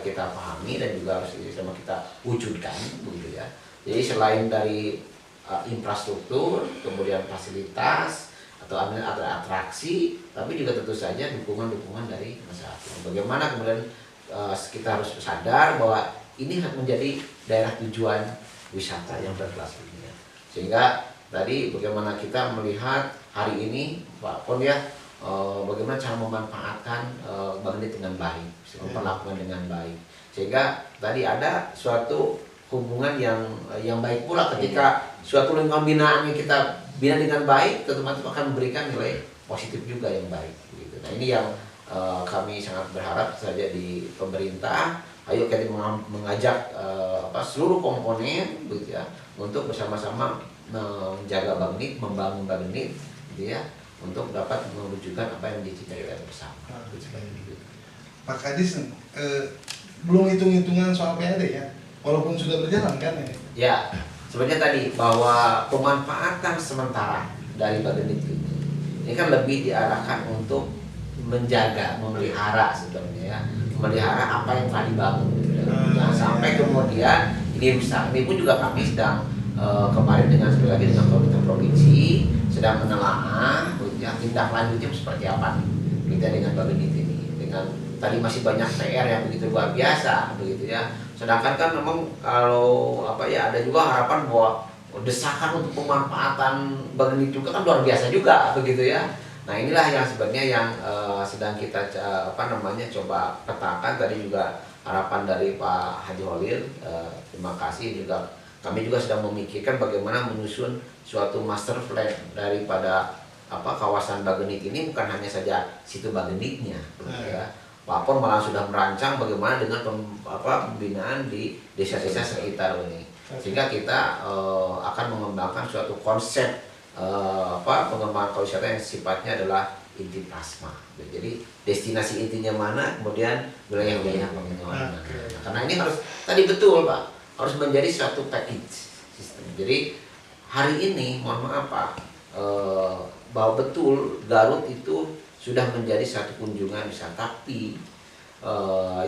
kita pahami dan juga harus sama kita wujudkan begitu ya. Jadi selain dari infrastruktur, kemudian fasilitas atau ada atraksi, tapi juga tentu saja dukungan dari masyarakat. Bagaimana kemudian kita harus sadar bahwa ini menjadi daerah tujuan wisata yang berkelas dunia. Sehingga tadi bagaimana kita melihat hari ini Pak Pon ya, bagaimana cara memanfaatkan Bagenit dengan baik, memperlakukan dengan baik, sehingga tadi ada suatu hubungan yang baik pula ketika suatu lingkungan binaan yang kita bina dengan baik, otomatis akan memberikan nilai positif juga yang baik. Gitu. Nah ini yang kami sangat berharap saja di pemerintah, ayo kita mengajak seluruh komponen, gitu ya, untuk bersama-sama menjaga Bagenit, membangun Bagenit, gitu ya, untuk dapat mewujudkan apa yang dicita-citakan bersama. Gitu. Pak Kadis, belum hitung-hitungan soal PAD ya, walaupun sudah berjalan kan ini? Ya, sebenarnya tadi bahwa pemanfaatan sementara dari Bagenit ini kan lebih diarahkan untuk menjaga, memelihara sebenarnya ya, memelihara apa yang telah dibangun. Nah, sampai kemudian ini rusak. Ini pun juga kami sedang kemarin dengan sekali lagi dengan pemerintah provinsi sedang menelaah ya, tindak lanjutnya seperti apa nih kita dengan Bagenit ini. Dengan tadi masih banyak PR yang begitu luar biasa begitu ya. Sedangkan kan memang kalau ada juga harapan bahwa desakan untuk pemanfaatan Bagenit juga kan luar biasa juga begitu ya. Nah inilah yang sebenarnya yang sedang kita coba petakan. Tadi juga harapan dari Pak Haji Holil, terima kasih juga. Kami juga sedang memikirkan bagaimana menyusun suatu master plan daripada kawasan Bagenit ini, bukan hanya saja situ Bagenitnya, ya. Pak Pon malah sudah merancang bagaimana dengan pembinaan di desa-desa sekitar ini, sehingga kita akan mengembangkan suatu konsep pengembangan pariwisata yang sifatnya adalah inti plasma. Jadi destinasi intinya mana, kemudian wilayah-wilayah pengenalan. Karena ini harus tadi betul Pak, harus menjadi suatu package sistem. Jadi hari ini mohon maaf Pak, bahwa betul Garut itu sudah menjadi satu kunjungan wisata, tapi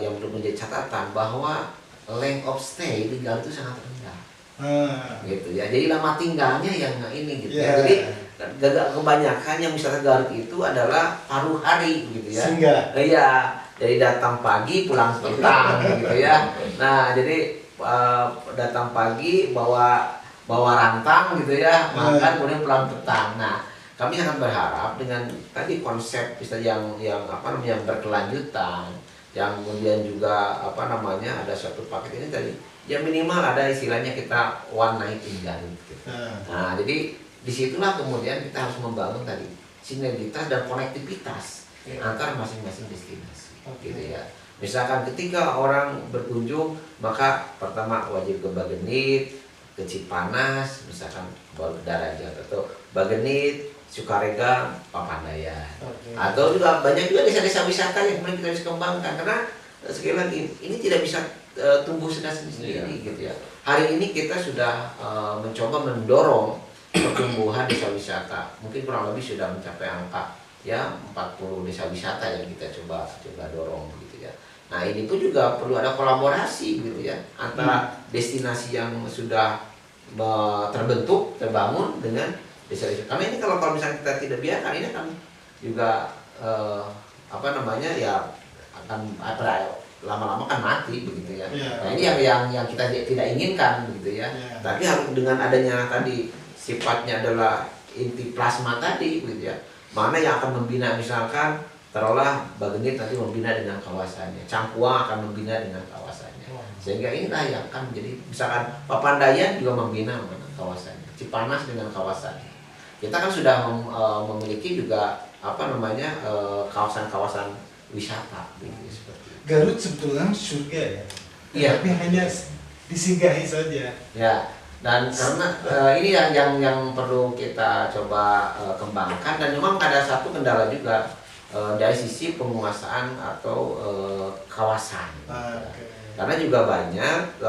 yang perlu menjadi catatan bahwa length of stay di Garut itu sangat rendah. Gitu ya, jadi lama tinggalnya yang ini gitu ya. Jadi kebanyakan yang wisata Garut itu adalah paruh hari gitu ya. Iya, jadi datang pagi pulang petang gitu ya. Nah jadi datang pagi bawa rantang gitu ya, makan kemudian pulang petang. Nah kami sangat berharap dengan tadi konsep bisa yang berkelanjutan, yang kemudian juga ada suatu paket ini tadi. Ya minimal ada istilahnya kita one night in Garut gitu. Nah jadi disitulah kemudian kita harus membangun tadi sinergitas dan konektivitas antar masing-masing destinasi, gitu ya. Misalkan ketika orang berkunjung, maka pertama wajib ke Bagenit, ke Cipanas, misalkan baru ke Darajat, atau Bagenit, Sukaregang, Papandayan. Atau juga banyak juga desa-desa wisata yang kemudian kita bisa kembangkan, karena sekali lagi ini tidak bisa tumbuh sendiri gitu ya. Hari ini kita sudah mencoba mendorong pertumbuhan desa wisata. Mungkin kurang lebih sudah mencapai angka 40 desa wisata yang kita coba dorong gitu ya. Nah, ini pun juga perlu ada kolaborasi gitu ya antara destinasi yang sudah terbangun dengan desa-desa. Karena ini kalau misalnya kita tidak biarkan, ini akan juga akan lama-lama kan mati begitu ya. Nah ini yang kita tidak inginkan begitu ya. Tapi harus dengan adanya tadi sifatnya adalah inti plasma tadi begitu ya. Mana yang akan membina, misalkan taruhlah Bagenit nanti membina dengan kawasannya, Cangkuang akan membina dengan kawasannya. Sehingga inilah yang akan menjadi, misalkan Papandayan juga membina kawasannya, Cipanas dengan kawasannya. Kita kan sudah memiliki juga kawasan-kawasan wisata gitu seperti itu. Garut sebetulnya surga ya. Iya. Tapi hanya disinggahi saja. Ya. Dan karena ini yang perlu kita coba kembangkan, dan memang ada satu kendala juga dari sisi penguasaan atau kawasan. Karena juga banyak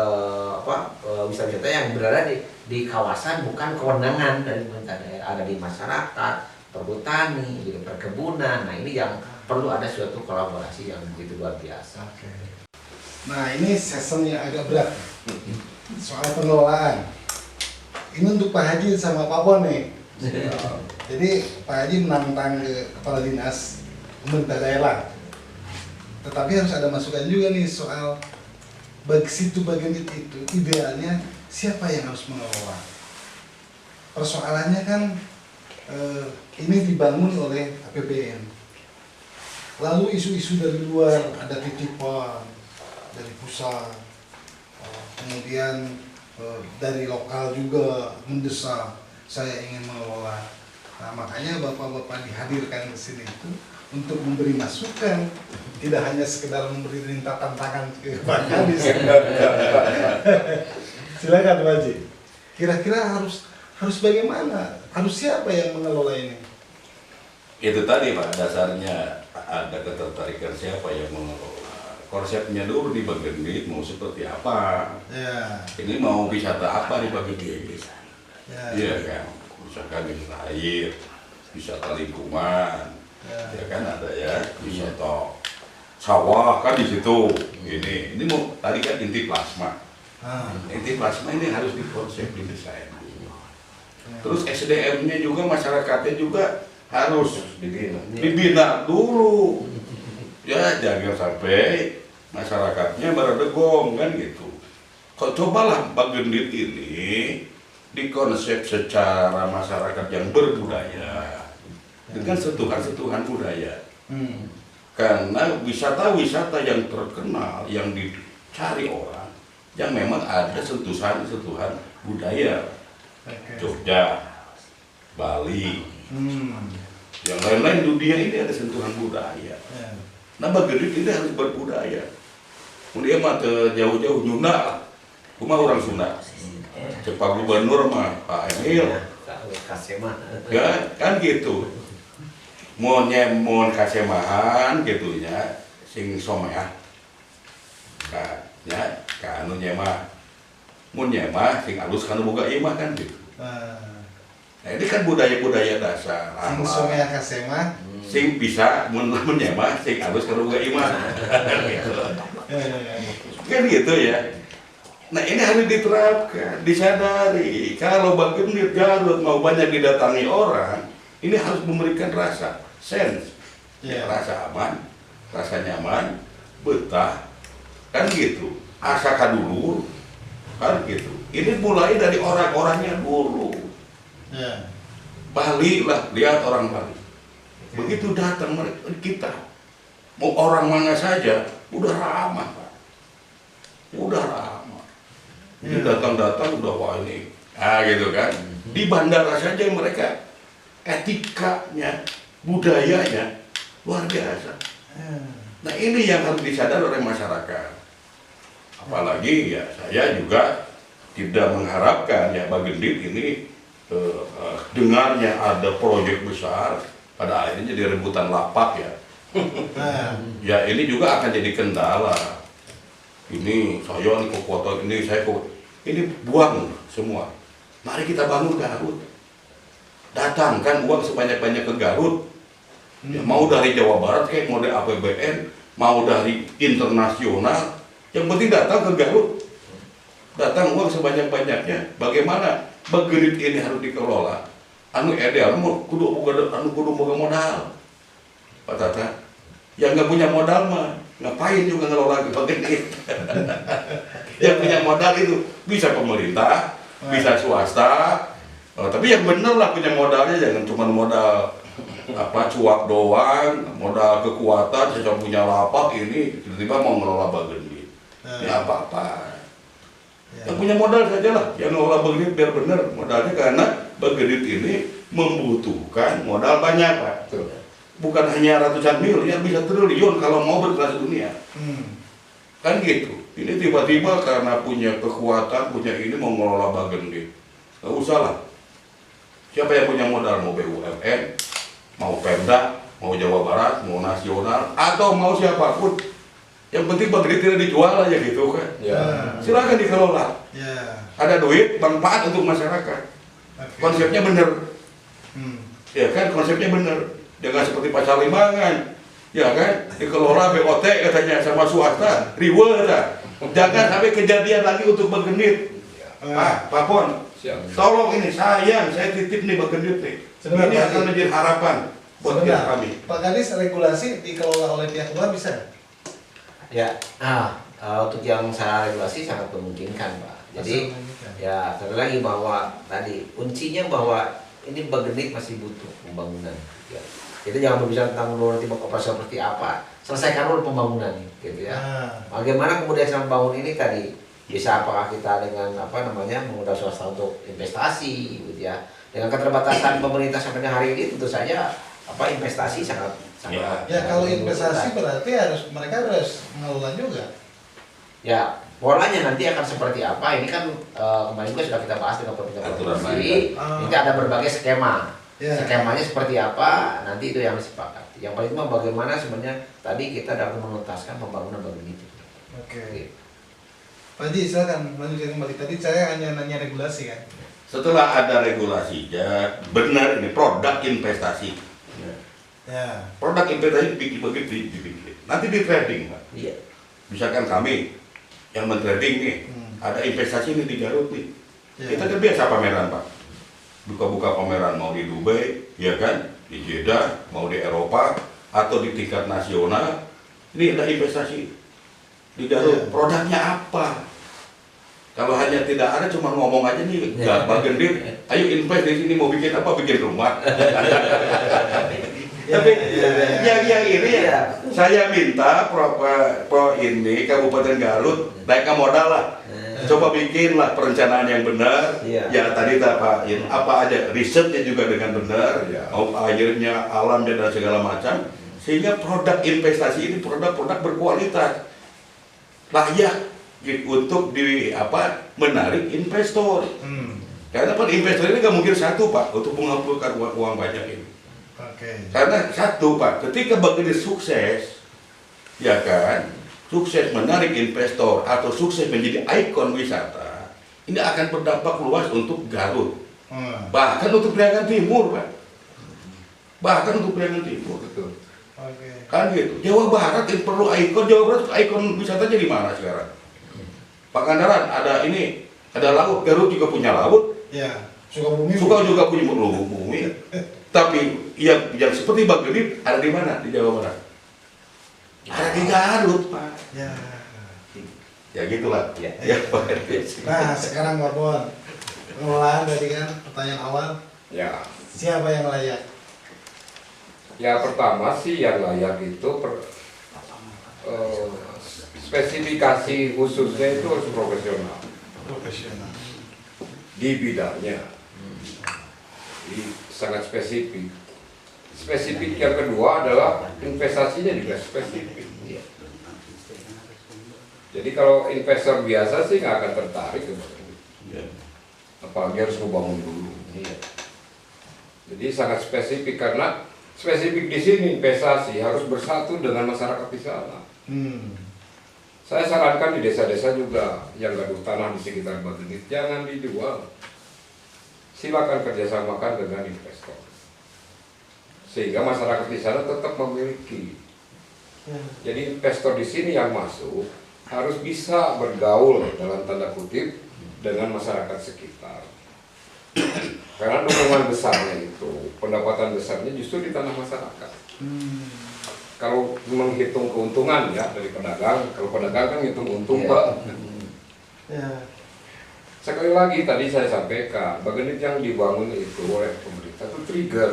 wisata-wisata yang berada di kawasan bukan kewenangan dari pemerintah daerah, ada di masyarakat, perhutani, di perkebunan. Nah ini yang perlu ada suatu kolaborasi yang begitu luar biasa. Nah ini season yang agak berat soal pengelolaan. Ini untuk Pak Haji sama Pak Pon nih. Jadi Pak Haji menantang ke kepala dinas pemerintah daerah. Tetapi harus ada masukan juga nih soal situ Bagenit itu idealnya siapa yang harus mengelola. Persoalannya kan ini dibangun oleh APBN. Lalu isu-isu dari luar, ada titipan dari pusat, kemudian dari lokal juga mendesak. saya ingin mengelola. Nah, makanya bapak-bapak dihadirkan ke sini itu untuk memberi masukan, tidak hanya sekedar memberi rintakan tangan ke Pak Kadis. Silakan Pak Haji. Kira-kira harus bagaimana? Harus siapa yang mengelola ini? Itu tadi Pak, dasarnya ada ketertarikan siapa yang mengelola. Konsepnya dulu di Bagendit mau seperti apa? Ya. Ini mau wisata apa di Bagendit? Ya. Iya kan, misalkan wisata air, wisata lingkungan, ya kan ada ya, wisata sawah kan di situ. Ini mau tadi kan inti plasma. Inti plasma ini harus dikonsep, didesain. Terus SDM-nya juga, masyarakatnya juga harus dibina dulu. Ya jangan sampai masyarakatnya beredegong kan gitu. Cobalah Bagendit ini dikonsep secara masyarakat yang berbudaya dengan sentuhan-sentuhan budaya. Karena wisata-wisata yang terkenal yang dicari orang yang memang ada sentuhan-sentuhan budaya. Jogja, Bali, yang lain-lain dunia ini ada sentuhan budaya. Nah Bagendit ini harus berbudaya. Kemudian mah jauh-jauh Nyunda, cuma orang Sunda. Cepak Gubernur mah Pak Emil, ya kan gitu. Mun kasemahan gitunya, sing someh, kan ya, kanu nyemah, mun nyemah sing alus kanu boga imah kan gitu. Nah ini kan budaya-budaya dasar. Sing someh kasema, sing bisa mun nyemah sing alus kanu boga imah. Kan gitu ya. Nah ini harus diterapkan, disadari. Kalau Bagendit Garut mau banyak didatangi orang, ini harus memberikan rasa, sense, rasa aman, rasa nyaman, betah, kan gitu. Asa dulu, kan gitu. Ini mulai dari orang-orangnya dulu. Bali lah, lihat orang Bali. Begitu datang mereka, kita mau orang mana saja, udah ramah Pak, udah ramah. Ini datang-datang udah wah ini, gitu kan. Di bandara saja mereka etikanya, budayanya luar biasa. Nah ini yang harus disadar oleh masyarakat. Apalagi ya saya juga tidak mengharapkan ya Bagendit ini dengarnya ada proyek besar, pada akhirnya jadi rebutan lapak ya. Ya ini juga akan jadi kendala. Ini saya nih kekuatan ini saya ini buang semua. Mari kita bangun Garut. Datangkan uang sebanyak-banyak ke Garut. Ya, mau dari Jawa Barat kayak mau dari APBN, mau dari internasional, yang penting datang ke Garut. Datang uang sebanyak-banyaknya. Bagaimana Bagendit ini harus dikelola? Anu kudu boga modal. Pak Tata, yang nggak punya modal mah ngapain juga ngelola Bagendit? Yang punya modal itu bisa pemerintah, bisa swasta, tapi yang bener lah punya modalnya, jangan cuma modal cuap doang, modal kekuatan, saya punya lapak ini tiba-tiba mau ngelola Bagendit. Ya apa-apa. Yang punya modal saja lah, yang ngelola Bagendit biar bener modalnya, karena Bagendit ini membutuhkan modal banyak Pak. Bukan hanya ratusan miliar, bisa triliun kalau mau berkelas dunia. Kan gitu. Ini tiba-tiba karena punya kekuatan, punya ini mau ngelola Bagendit. Gak usah lah. Siapa yang punya modal, mau BUMN, mau Pemda, mau Jawa Barat, mau nasional, atau mau siapapun. Yang penting Bagendit tidak dijual aja gitu kan. Silakan dikelola. Ada duit, manfaat untuk masyarakat. Konsepnya bener. Ya kan, konsepnya bener. Jangan seperti Pasar Limbangan, ya kan, dikelola BOT katanya sama swasta, riwe dah. Jangan sampai kejadian lagi untuk Bagendit. Pak Pon, tolong ini saya titip nih Bagendit nih. Ini akan menjadi harapan buat kita kami. Pak Kadis, regulasi dikelola oleh pihak luar bisa? Ya, untuk yang secara regulasi sangat memungkinkan Pak. Jadi ya sekali lagi bahwa tadi kuncinya bahwa ini Bagendit masih butuh pembangunan. Ya. Jadi jangan berbicara tentang nanti operasional seperti apa, selesaikan dulu pembangunan gitu ya. Bagaimana kemudian saya membangun ini tadi, bisa apakah kita dengan mengundang swasta untuk investasi gitu ya, dengan keterbatasan pemerintah sampai hari ini tentu saja investasi sangat Ya kalau investasi berarti mereka harus mengelola juga. Ya polanya nanti akan seperti apa ini kan kemarin juga sudah kita bahas dengan pemerintah provinsi. Ini ada berbagai skema. Skemanya seperti apa nanti itu yang disepakati. Yang paling penting bagaimana sebenarnya tadi kita dapat menuntaskan pembangunan bagi itu. Oke. Pak Haji silakan lanjutkan kembali. Tadi saya hanya nanya regulasi kan. Setelah ada regulasinya, benar ini produk investasi. Ya. Produk investasi dibikin. Nanti di trading, Pak. Iya. Misalkan kami yang mentrading nih, ada investasi nih di Garut nih. Ya. Kita kan biasa pameran, Pak. Buka-buka pameran mau di Dubai, ya kan, di Jeddah, mau di Eropa, atau di tingkat nasional. Ini ada investasi di Garut. Ya. Produknya apa? Kalau hanya tidak ada, cuma ngomong aja nih, nggak bagendit. Ayo invest di sini, mau bikin apa? Bikin rumah. Tapi yang ini ya, saya minta pro ini Kabupaten Garut naik ke modal lah. Coba bikin lah perencanaan yang benar. Ya tadi Pak, apa aja risetnya juga dengan benar. Airnya, alamnya dan segala macam. Sehingga produk investasi ini produk-produk berkualitas, layak untuk menarik investor. Karena investor ini nggak mungkin satu Pak untuk mengumpulkan uang banyak ini. Karena satu Pak, ketika bagian sukses, ya kan, sukses menarik investor atau sukses menjadi ikon wisata, ini akan berdampak luas untuk Garut, bahkan untuk Priangan Timur Pak, Betul. kan gitu. Jawa Barat ini perlu ikon, Jawa Barat ikon wisatanya di mana sekarang? Pangandaran ada laut, Garut juga punya laut. Ya, Sukabumi juga punya bumi. Tapi yang seperti Bagendit ada di mana di Jawa Barat? Ada di Garut, Pak. Ya gitulah. Ya. Nah, sekarang Pak Bon, pengelolaan tadi kan pertanyaan awal. Ya. Siapa yang layak? Ya pertama sih yang layak itu spesifikasi khususnya itu harus profesional di bidangnya. Jadi sangat spesifik. Spesifik yang kedua adalah investasinya juga spesifik. Jadi kalau investor biasa sih nggak akan tertarik ke apalagi harus membangun dulu. Jadi sangat spesifik karena spesifik di sini investasi harus bersatu dengan masyarakat di sana. Saya sarankan di desa-desa juga yang gaduh tanah di sekitar Bagendit jangan dijual. Silakan kerjasamakan dengan investor. Sehingga masyarakat di sana tetap memiliki. Jadi investor di sini yang masuk harus bisa bergaul dalam tanda kutip dengan masyarakat sekitar. Karena dukungan besarnya itu, pendapatan besarnya justru di tanah masyarakat. Kalau menghitung keuntungan ya dari pedagang, kalau pedagang kan hitung untung Pak. Sekali lagi tadi saya sampaikan, Bagendit yang dibangun itu oleh pemerintah itu trigger.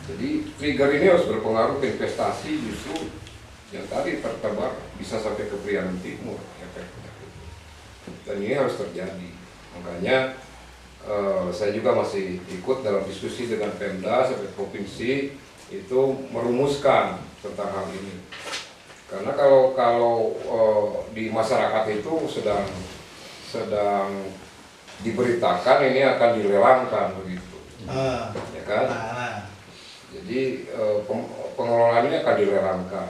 Jadi trigger ini harus berpengaruh ke investasi justru yang tadi tertebar bisa sampai ke Priangan Timur efeknya. Dan ini harus terjadi. Makanya saya juga masih ikut dalam diskusi dengan Pemda sampai provinsi itu merumuskan tentang hal ini. Karena kalau di masyarakat itu sedang diberitakan ini akan dilelangkan begitu, ya kan? Jadi pengelolaannya akan dilelangkan.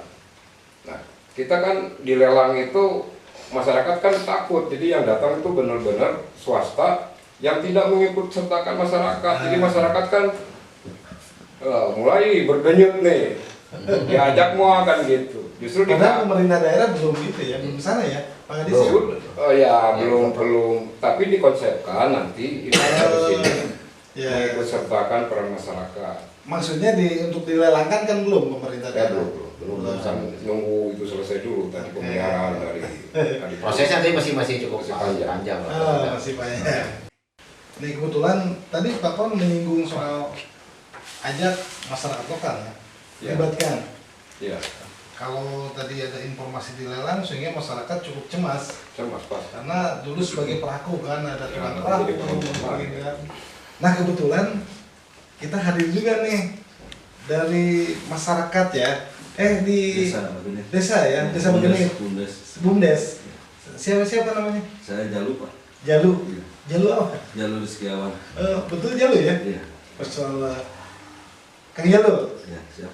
Nah, kita kan dilelang itu masyarakat kan takut, jadi yang datang itu benar-benar swasta yang tidak mengikut sertakan masyarakat. Jadi masyarakat kan mulai berdenyut nih, diajak mau kan gitu. Justru karena pemerintah daerah belum gitu ya, belum sana ya, Pak Gadis. Belum. Tapi dikonsepkan nanti ini harus ini mengikut sertakan peran masyarakat. Maksudnya untuk dilelangkan kan belum pemerintah daerah. Belum nunggu itu selesai dulu tadi pemeliharaan dari prosesnya tadi masih cukup panjang. Masih panjang. Nih kebetulan tadi Pak Pon menyinggung soal ajak masyarakat lokal ya, libatkan. Iya. kalau tadi ada informasi dilelang sehingga masyarakat cukup cemas Cemas Pak. karena dulu sebagai pelaku kan ada Ya, tukang nanti pelaku jadi korban. gitu kan. Nah kebetulan kita hadir juga nih dari masyarakat ya, di desa ya, desa Begenit, Bumdes. Siapa namanya? Saya Jalu Pak. Jalu. Iya. Jalu apa? Jalu Rizkiawan. Betul Jalu ya? Iya. Persoalan Kang Jalu. Ya, siap.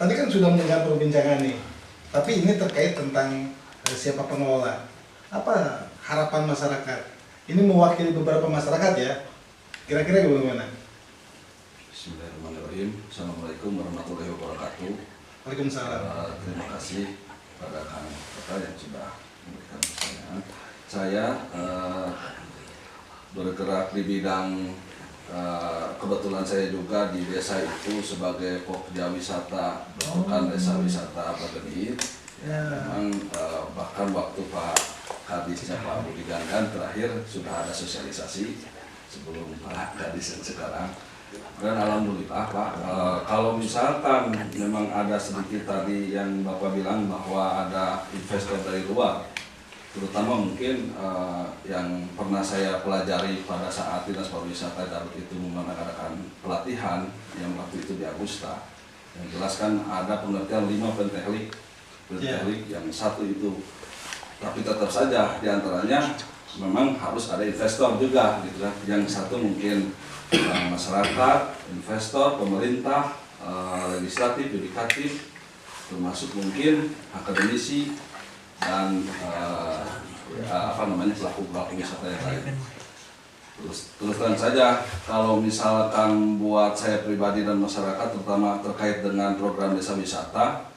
Tadi kan sudah mendengar perbincangan nih, tapi ini terkait tentang siapa pengelola. Apa harapan masyarakat? Ini mewakili beberapa masyarakat ya. Kira-kira bagaimana? Bismillahirrahmanirrahim. Assalamualaikum warahmatullahi wabarakatuh. Waalaikumsalam. Terima kasih pada Kang Kota yang sudah memberikan pertanyaan. Saya bergerak di bidang kebetulan saya juga di desa itu sebagai Pokja Wisata, bukan desa wisata Begenit. Ya. Memang bahkan waktu Pak Kadisnya Pak Budi Ganggan terakhir sudah ada sosialisasi sebelum Pak Kadis yang sekarang. Dan alhamdulillah Pak, kalau misalkan memang ada sedikit tadi yang Bapak bilang bahwa ada investor dari luar, terutama mungkin yang pernah saya pelajari pada saat Dinas Pariwisata Garut itu mengadakan pelatihan yang waktu itu di Agusta, yang jelaskan ada pengertian 5 pentehlik yang satu itu, tapi tetap saja diantaranya memang harus ada investor juga gitu kan. Yang satu mungkin masyarakat, investor, pemerintah, legislatif, yudikatif, termasuk mungkin akademisi dan pelaku wisata yang lain. Terus terang saja kalau misalkan buat saya pribadi dan masyarakat terutama terkait dengan program desa wisata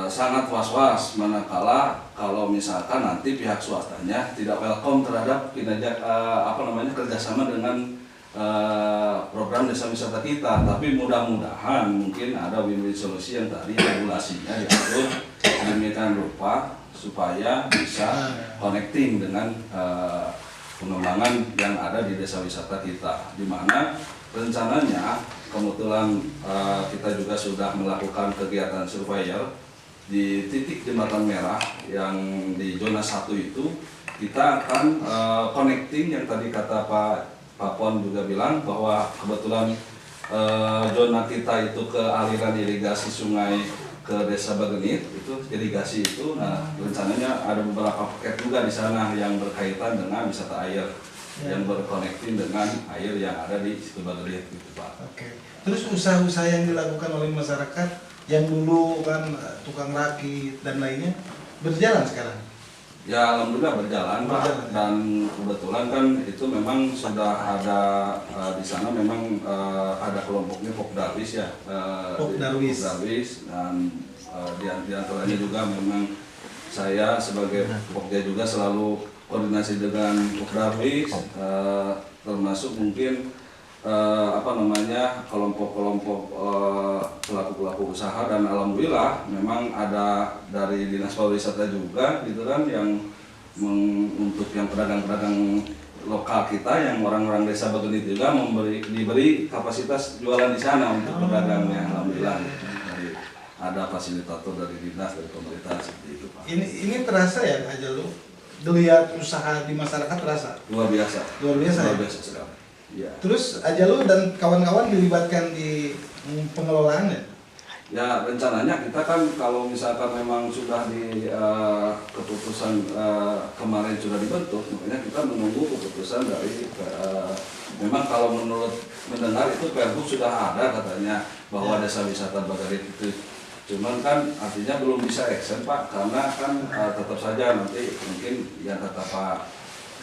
sangat was-was manakala kalau misalkan nanti pihak swastanya tidak welcome terhadap kinerja kerjasama dengan program desa wisata kita, tapi mudah-mudahan mungkin ada win-win solusi yang tadi regulasinya diatur demikian rupa supaya bisa connecting dengan pengembangan yang ada di desa wisata kita, di mana rencananya kebetulan kita juga sudah melakukan kegiatan surveyor di titik jembatan merah yang di zona 1 itu kita akan connecting yang tadi kata Pak Pon juga bilang bahwa kebetulan zona kita itu ke aliran irigasi sungai ke desa Begenit itu irigasi itu, nah rencananya ada beberapa paket juga di sana yang berkaitan dengan wisata air yang berkonektif dengan air yang ada di Begenit gitu Pak. Oke. Terus usaha-usaha yang dilakukan oleh masyarakat yang dulu kan tukang rakit dan lainnya berjalan sekarang? Ya alhamdulillah berjalan Pak, dan kebetulan kan itu memang sudah ada di sana memang ada kelompoknya Pokdarwis ya, Pokdarwis dan di antaranya juga memang saya sebagai Pokja juga selalu koordinasi dengan Pokdarwis, termasuk mungkin kelompok-kelompok pelaku-pelaku usaha, dan alhamdulillah memang ada dari Dinas Pariwisata juga gitu kan yang untuk yang pedagang-pedagang lokal kita yang orang-orang desa Begenit juga diberi kapasitas jualan di sana untuk pedagangnya, alhamdulillah. Jadi ada fasilitator dari dinas, dari pemerintah seperti itu Pak. Ini terasa ya aja lu lihat usaha di masyarakat terasa? Luar biasa. Luar biasa ya? Luar biasa sekali. Ya. Terus aja lu dan kawan-kawan dilibatkan di pengelolaannya? Ya rencananya kita kan kalau misalkan memang sudah di keputusan kemarin sudah dibentuk, makanya kita menunggu keputusan dari memang kalau menurut mendengar itu Pergub sudah ada katanya bahwa desa wisata Begenit itu, cuman kan artinya belum bisa action Pak, karena kan tetap saja nanti mungkin yang kata Pak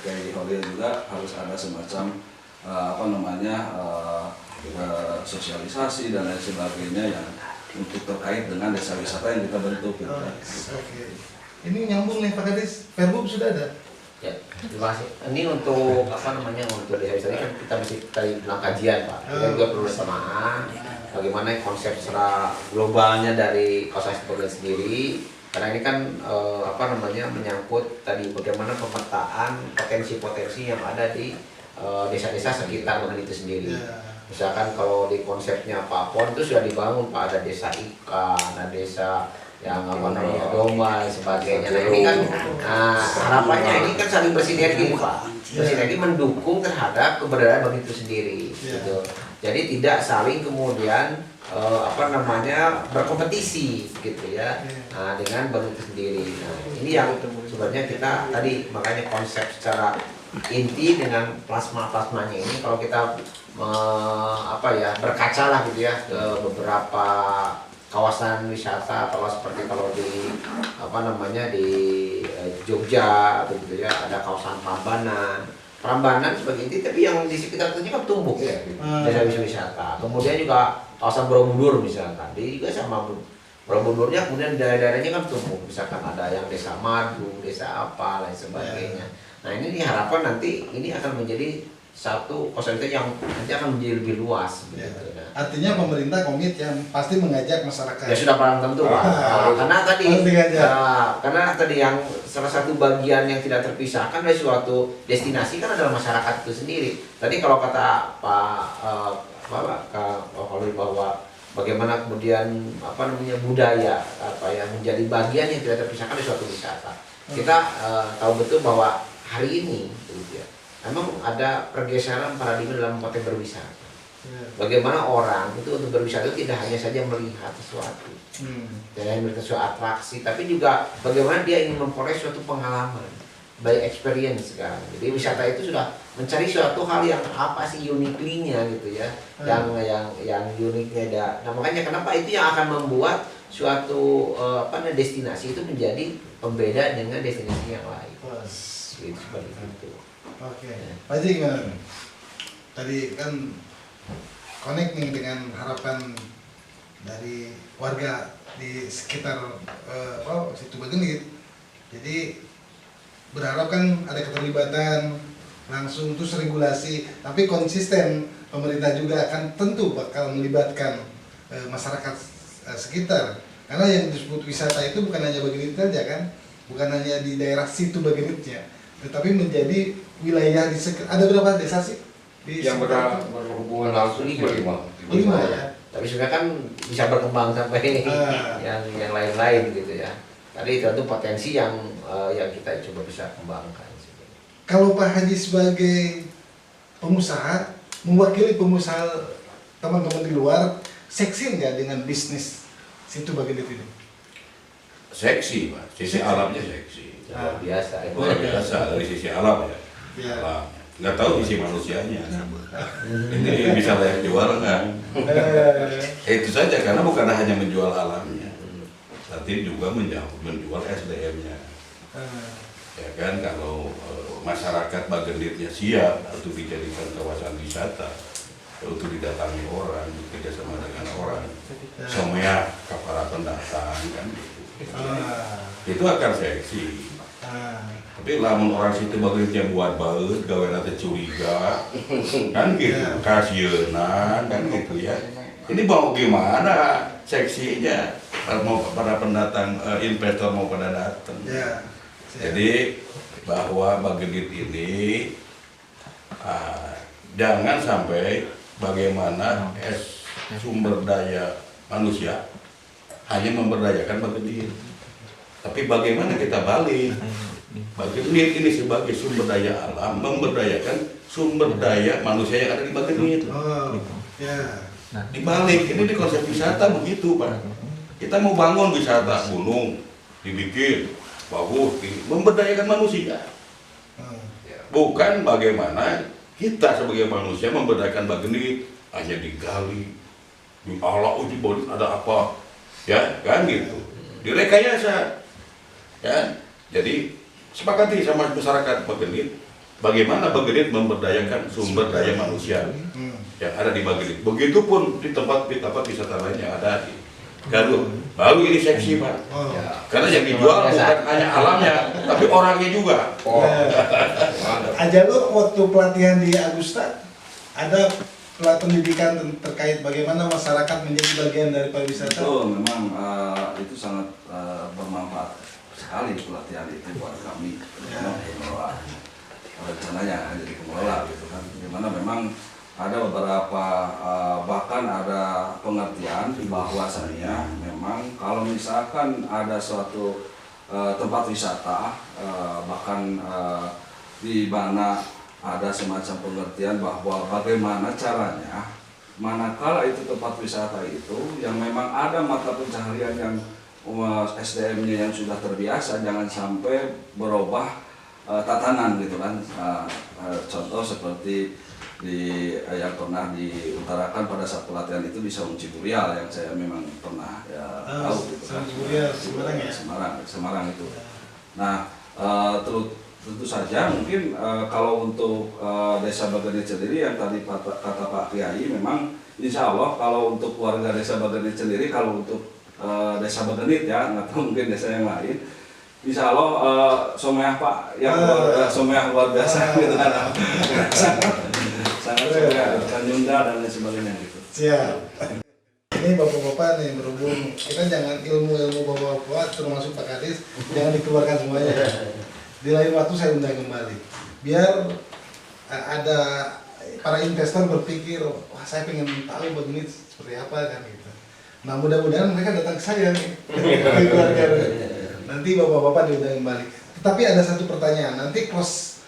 Kiai Holil juga harus ada semacam sosialisasi dan lain sebagainya yang untuk terkait dengan desa wisata yang kita bentuk. Oke. Ini nyambung nih Pak Kadis, Pergub sudah ada? Ya, terima kasih. Ini untuk untuk desa wisata kan kita mesti bilang kajian Pak. Kita juga perlu bersamaan bagaimana konsep secara globalnya dari kawasan Begenit sendiri. Karena ini kan menyangkut tadi bagaimana pemetaan potensi-potensi yang ada di desa-desa sekitar Begenit itu sendiri. Misalkan kalau di konsepnya Pak Pon itu sudah dibangun Pak, ada desa ikan, ada desa yang apa namanya domba dan sebagainya. Nah ini kan harapannya ini kan saling bersinergi nih Pak, bersinergi mendukung terhadap keberadaan bank itu sendiri, gitu. Jadi tidak saling kemudian apa namanya berkompetisi gitu ya, dengan bank itu sendiri. Nah ini yang sebenarnya kita tadi makanya konsep secara inti dengan plasmanya ini kalau kita apa ya berkaca lah gitu ya ke beberapa kawasan wisata atau seperti kalau di apa namanya di Jogja begitu ya, ada kawasan Prambanan sebagai inti, tapi yang di sekitar itu kan tumbuh ya, desa wisata. Kemudian juga kawasan Borobudur misalkan, dia juga sama Borobudurnya, kemudian daerah-daerahnya kan tumbuh, misalkan ada yang desa madu, desa apa lain sebagainya. Nah ini diharapkan nanti ini akan menjadi satu konsep yang nanti akan menjadi lebih luas begitu. Artinya pemerintah komit yang pasti mengajak masyarakat. Ya sudah paling tentu Pak. Karena tadi karena tadi yang salah satu bagian yang tidak terpisahkan dari suatu destinasi kan adalah masyarakat itu sendiri. Tadi kalau kata Pak Khalil bahwa bagaimana kemudian apa namanya budaya apa yang menjadi bagian yang tidak terpisahkan dari suatu wisata. Kita tahu betul bahwa hari ini gitu ya, memang ada pergeseran paradigma dalam konteks berwisata. Bagaimana orang itu untuk berwisata itu tidak hanya saja melihat sesuatu, tidak hanya melihat suatu atraksi, tapi juga bagaimana dia ingin memperoleh suatu pengalaman, by experience sekarang. Jadi wisata itu sudah mencari suatu hal yang apa sih uniquely-nya gitu ya, yang uniknya ada. Nah makanya kenapa itu yang akan membuat suatu destinasi itu menjadi pembeda dengan destinasi yang lain. Gitu, seperti itu. Oke, Pak Haji gimana? Tadi kan connect nih dengan harapan dari warga di sekitar situ Bagenit. Jadi berharap kan ada keterlibatan langsung terus regulasi, tapi konsisten pemerintah juga akan tentu bakal melibatkan masyarakat sekitar. Karena yang disebut wisata itu bukan hanya Bagenit saja kan, bukan hanya di daerah situ Bagenitnya, tetapi menjadi wilayah di sekitar. Ada berapa desa sih? Yang berhubungan langsung 5 ya. Tapi sebenarnya kan bisa berkembang sampai yang lain-lain gitu ya. Tadi itu potensi yang kita coba bisa kembangkan. Kalau Pak Haji sebagai pengusaha, mewakili pengusaha teman-teman di luar, seksi nggak dengan bisnis situ Bagenit ini? Seksi Pak, sisi alamnya seksi. Luar biasa. Luar biasa dari sisi alam ya. Alam. Nggak tahu sisi manusianya. Ini bisa layak jual nggak? Itu saja, karena bukan hanya menjual alamnya, tapi juga menjual SDM-nya. Ya kan, kalau masyarakat Bagenitnya siap untuk dijadikan kawasan wisata, untuk didatangi orang, bekerja sama dengan orang, semuanya ke para pendatang kan gitu. Itu akan seksi. Tapi lamun orang situ Bagenitnya buat banget, gawe nanti curiga, kan gitu, kasienan, kan gitu ya. Ini mau gimana seksinya, mau para pendatang, investor mau pada datang. Jadi bahwa Bagenit ini jangan sampai bagaimana sumber daya manusia hanya memberdayakan Bagenit, tapi bagaimana kita balik Bagenit ini sebagai sumber daya alam memberdayakan sumber daya manusia yang ada di Bagenit. Dibalik, ini di konsep wisata begitu Pak. Kita mau bangun wisata gunung, dibikin bagus, memberdayakan manusia. Bukan bagaimana kita sebagai manusia memberdayakan Bagenit hanya digali, di Allah uji bodi ada apa, ya kan gitu, direkayasa, ya. Jadi sepakati sama masyarakat Bagenit, bagaimana Bagenit memberdayakan sumber daya manusia yang ada di Bagenit. Begitupun di tempat wisata lainnya ada di Garut. Baru ini seksi Pak. Karena yang dijual bukan hanya alamnya, tapi orangnya juga. Aja lu waktu pelatihan di Agusta ada pendidikan terkait bagaimana masyarakat menjadi bagian dari pariwisata. Betul, memang itu sangat bermanfaat sekali pelatihan itu buat kami pengelola rencananya jadi pengelola gitu kan, dimana memang ada beberapa bahkan ada pengertian bahwasannya memang kalau misalkan ada suatu tempat wisata bahkan di mana ada semacam pengertian bahwa bagaimana caranya manakala itu tempat wisata itu yang memang ada mata pencaharian yang SDM-nya yang sudah terbiasa, jangan sampai berubah tatanan gitu kan. Contoh seperti yang pernah diutarakan pada saat pelatihan itu di Saung Ciburial yang saya memang pernah tahu gitu kan. Semarang ya? Semarang itu. Nah, tentu saja mungkin kalau untuk Desa Bagenit sendiri yang tadi kata Pak Kiai, memang insya Allah kalau untuk warga Desa Bagenit sendiri, kalau untuk Desa Bagenit ya, atau mungkin desa yang lain, insya Allah someah Pak yang someah luar biasa gitu kan. Sangat someah, Tanjunda dan lain sebagainya gitu. Siap. Ini bapak-bapak nih, berhubung kita jangan ilmu-ilmu bapak-bapak termasuk Pak Kadis jangan dikeluarkan semuanya. Di lain waktu saya undang kembali biar ada para investor berpikir, wah saya pengen tahu begini seperti apa kan gitu. Nah mudah-mudahan mereka datang ke saya nih. Nanti bapak-bapak diundang kembali. Tapi ada satu pertanyaan, nanti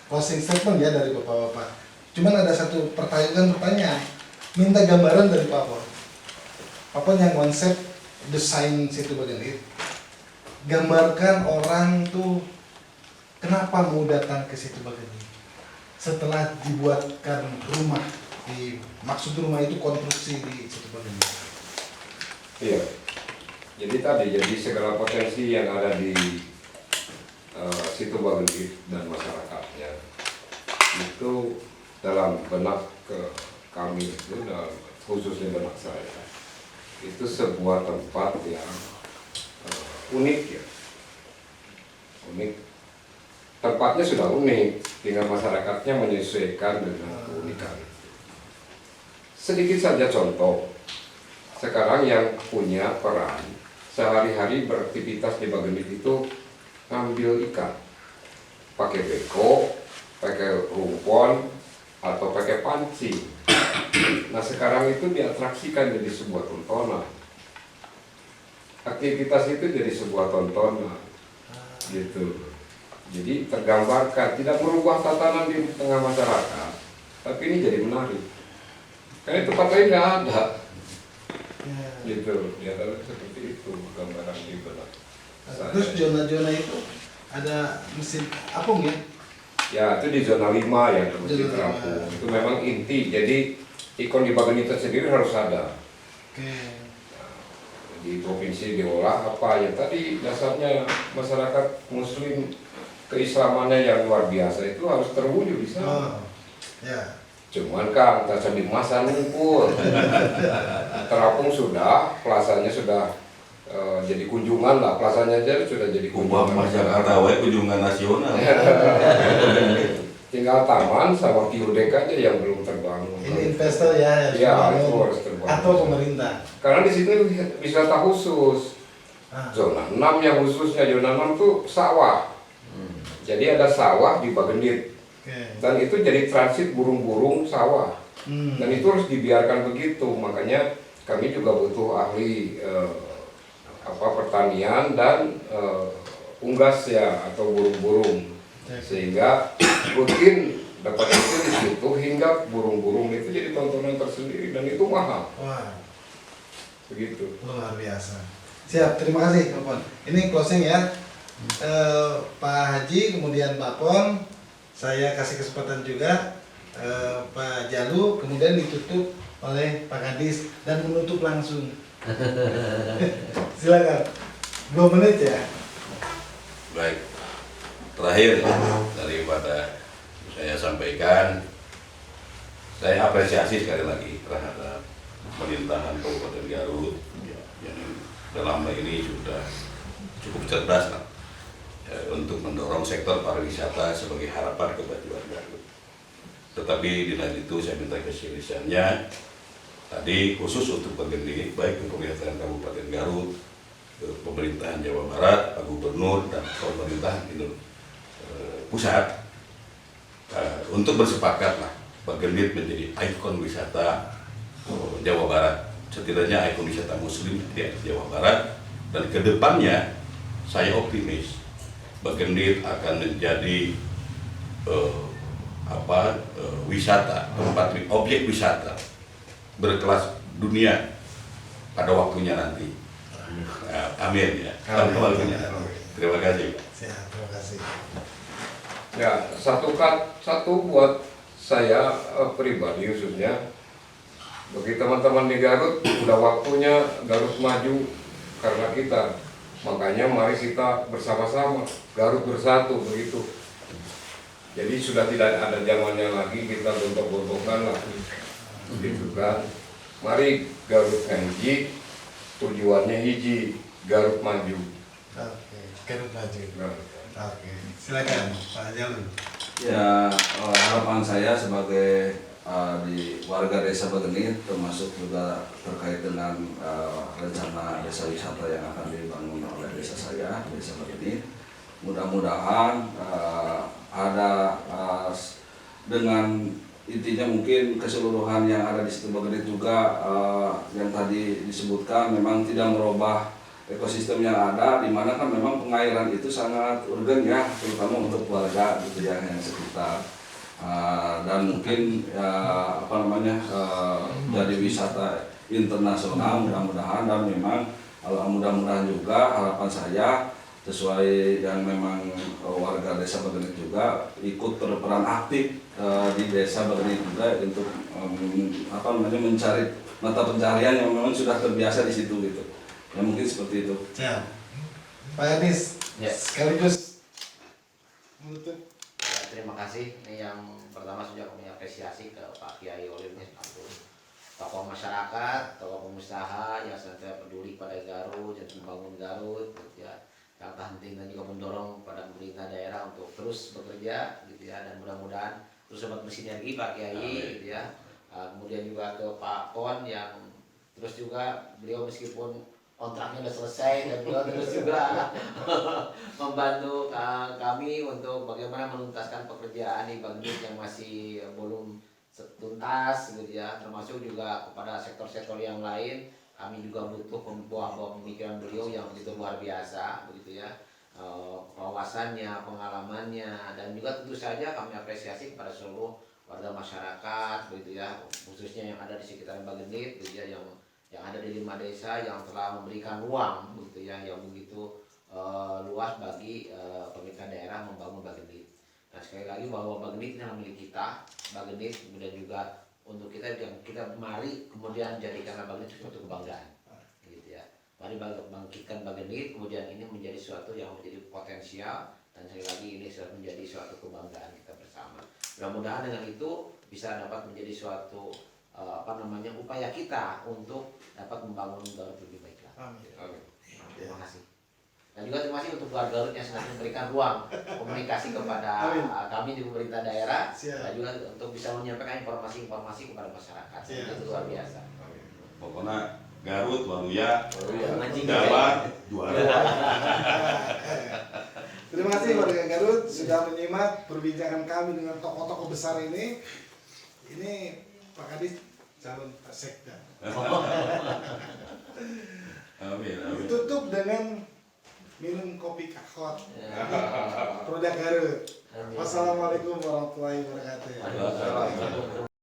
closing statement ya dari bapak-bapak. Cuman ada satu pertanyaan, minta gambaran dari Pak Pon. Pak Pon yang konsep desain situ Bagenit, gambarkan orang tuh kenapa mau datang ke situ Bagenit setelah dibuatkan rumah, maksud rumah itu konstruksi di situ Bagenit. Iya. Jadi segala potensi yang ada di situ Bagenit dan masyarakatnya itu dalam benak kami itu, dalam khususnya benak saya, itu sebuah tempat yang unik ya. Unik. Tempatnya sudah unik, tinggal masyarakatnya menyesuaikan dengan keunikan itu. Sedikit saja contoh, sekarang yang punya peran sehari-hari beraktivitas di Bagenit itu ngambil ikan, pakai beko, pakai rumpon, atau pakai panci. Nah sekarang itu diatraksikan jadi sebuah tontonan. Aktivitas itu jadi sebuah tontonan, gitu. Jadi tergambarkan, tidak merubah tatanan di tengah masyarakat, tapi ini jadi menarik. Karena tempat lain nggak ada, gitu. Dia seperti itu gambaran di benak. Terus zona-zona itu ada mesin apung ya? Ya itu di zona 5 ya, mesin terapung. Itu memang inti. Jadi ikon di Bagenit sendiri harus ada. Oke. Di provinsi diolah apa ya tadi dasarnya masyarakat Muslim keislamannya yang luar biasa itu harus terwujud di sana. Ya. Cuman kan tak di masa ngumpul. Terapung sudah, plasanya sudah jadi kunjungan lah, plasanya aja sudah jadi Ubah kunjungan Jakarta wae kunjungan nasional. Tinggal taman sama Kiudek aja yang belum terbangun. Ini investor ya, Ya, itu harus terbangun. atau pemerintah. Karena di sini wisata khusus. Zona 6 yang khususnya zona 6 itu sawah. Jadi ada sawah di Bagenit. Dan itu jadi transit burung-burung sawah. Dan itu harus dibiarkan begitu. Makanya kami juga butuh ahli pertanian dan unggas ya atau burung-burung. Sehingga rutin dapat itu di situ hingga burung-burung itu jadi tontonan tersendiri dan itu mahal. Wah, Begitu. luar biasa. Siap, terima kasih Pak Pon. Ini closing ya. Pak Haji, kemudian Pak Pon, saya kasih kesempatan juga Pak Jalu, kemudian ditutup oleh Pak Kadis dan menutup langsung. Silakan. 2 menit ya. Baik, terakhir daripada saya sampaikan, saya apresiasi sekali lagi terhadap pemerintahan Kabupaten Garut yang dalam hal ini sudah cukup cerdas lah, untuk mendorong sektor pariwisata sebagai harapan kemajuan Garut. Tetapi di lain itu saya minta keseriusannya tadi khusus untuk Bagenit, baik ke pemerintahan Kabupaten Garut, ke pemerintahan Jawa Barat, Pak Gubernur dan pemerintahan pusat untuk bersepakat lah Bagendit menjadi ikon wisata Jawa Barat, setidaknya ikon wisata Muslim di Jawa Barat, dan kedepannya saya optimis Bagendit akan menjadi wisata, objek wisata berkelas dunia pada waktunya nanti. Amin ya. Pada waktunya. Terima kasih. Siap, terima kasih. Ya, satu buat saya pribadi khususnya, bagi teman-teman di Garut, udah waktunya Garut maju karena kita. Makanya mari kita bersama-sama, Garut bersatu begitu. Jadi sudah tidak ada zamannya lagi kita gontok-gontokan lagi, gitu kan. Mari Garut hiji, tujuannya hiji, Garut maju. Oke, Garut maju. Garut. Oke, silakan Pak Jalul. Ya, harapan saya sebagai di warga Desa Bagendit, termasuk juga terkait dengan rencana desa wisata yang akan dibangun oleh desa saya, Desa Bagendit. Mudah-mudahan ada dengan intinya mungkin keseluruhan yang ada di situ Bagendit juga yang tadi disebutkan memang tidak merubah ekosistem yang ada, di mana kan memang pengairan itu sangat urgen ya, terutama untuk warga gitu ya yang sekitar. Dan mungkin jadi wisata internasional mudah-mudahan, dan memang mudah-mudahan juga harapan saya sesuai yang memang warga Desa Bagendit juga ikut berperan aktif di Desa Bagendit juga untuk mencari mata pencaharian yang memang sudah terbiasa di situ gitu. Ya mungkin seperti itu. Siap. Pak Anies, Ya. sekaligus menutup. Ya, terima kasih. Ini yang pertama sudah kami apresiasi ke Pak Kiai Holil selaku tokoh masyarakat, tokoh pengusaha yang senantiasa peduli pada Garut, yang membangun Garut, gitu ya. Yang tak henti dan juga mendorong pada pemerintah daerah untuk terus bekerja, gitu ya. Dan mudah-mudahan terus dapat bersinergi Pak Kiai, gitu ya. Kemudian juga ke Pak Pon yang terus juga beliau meskipun kontraknya sudah selesai dan beliau terus juga membantu kami untuk bagaimana menuntaskan pekerjaan di Bagendit yang masih belum tuntas gitu ya, termasuk juga kepada sektor-sektor yang lain. Kami juga butuh buah pemikiran beliau yang begitu luar biasa begitu ya, wawasannya, pengalamannya, dan juga tentu saja kami apresiasi kepada seluruh warga masyarakat begitu ya, khususnya yang ada di sekitar Bagendit gitu ya, yang ada di 5 desa yang telah memberikan ruang begitu ya, yang begitu luas bagi pemerintah daerah membangun Bagendit. Nah, sekali lagi bahwa Bagendit ini adalah milik kita, Bagendit, kemudian juga untuk kita yang kita mari kemudian jadikanlah Bagendit suatu kebanggaan gitu ya. Mari bangkitkan Bagendit, kemudian ini menjadi suatu yang menjadi potensial, dan sekali lagi ini sudah menjadi suatu kebanggaan kita bersama. Mudah-mudahan dengan itu bisa dapat menjadi suatu upaya kita untuk dapat membangun Garut lebih baik lah. Amin. Terima kasih. Dan juga terima kasih untuk warga Garut yang sedang memberikan ruang komunikasi kepada kami di pemerintah daerah. Siap. Dan juga untuk bisa menyampaikan informasi-informasi kepada masyarakat. Siap. Itu luar biasa. Pokoknya Garut baru ya, Anjing Jawa juara. Terima kasih warga Garut sudah menyimak perbincangan kami dengan tokoh-tokoh besar ini. Ini Pak Kadis calon sekda. Amin, amin. Ditutup dengan minum kopi kakot. Produk Garut. Wassalamualaikum warahmatullahi wabarakatuh. Waalaikumsalam.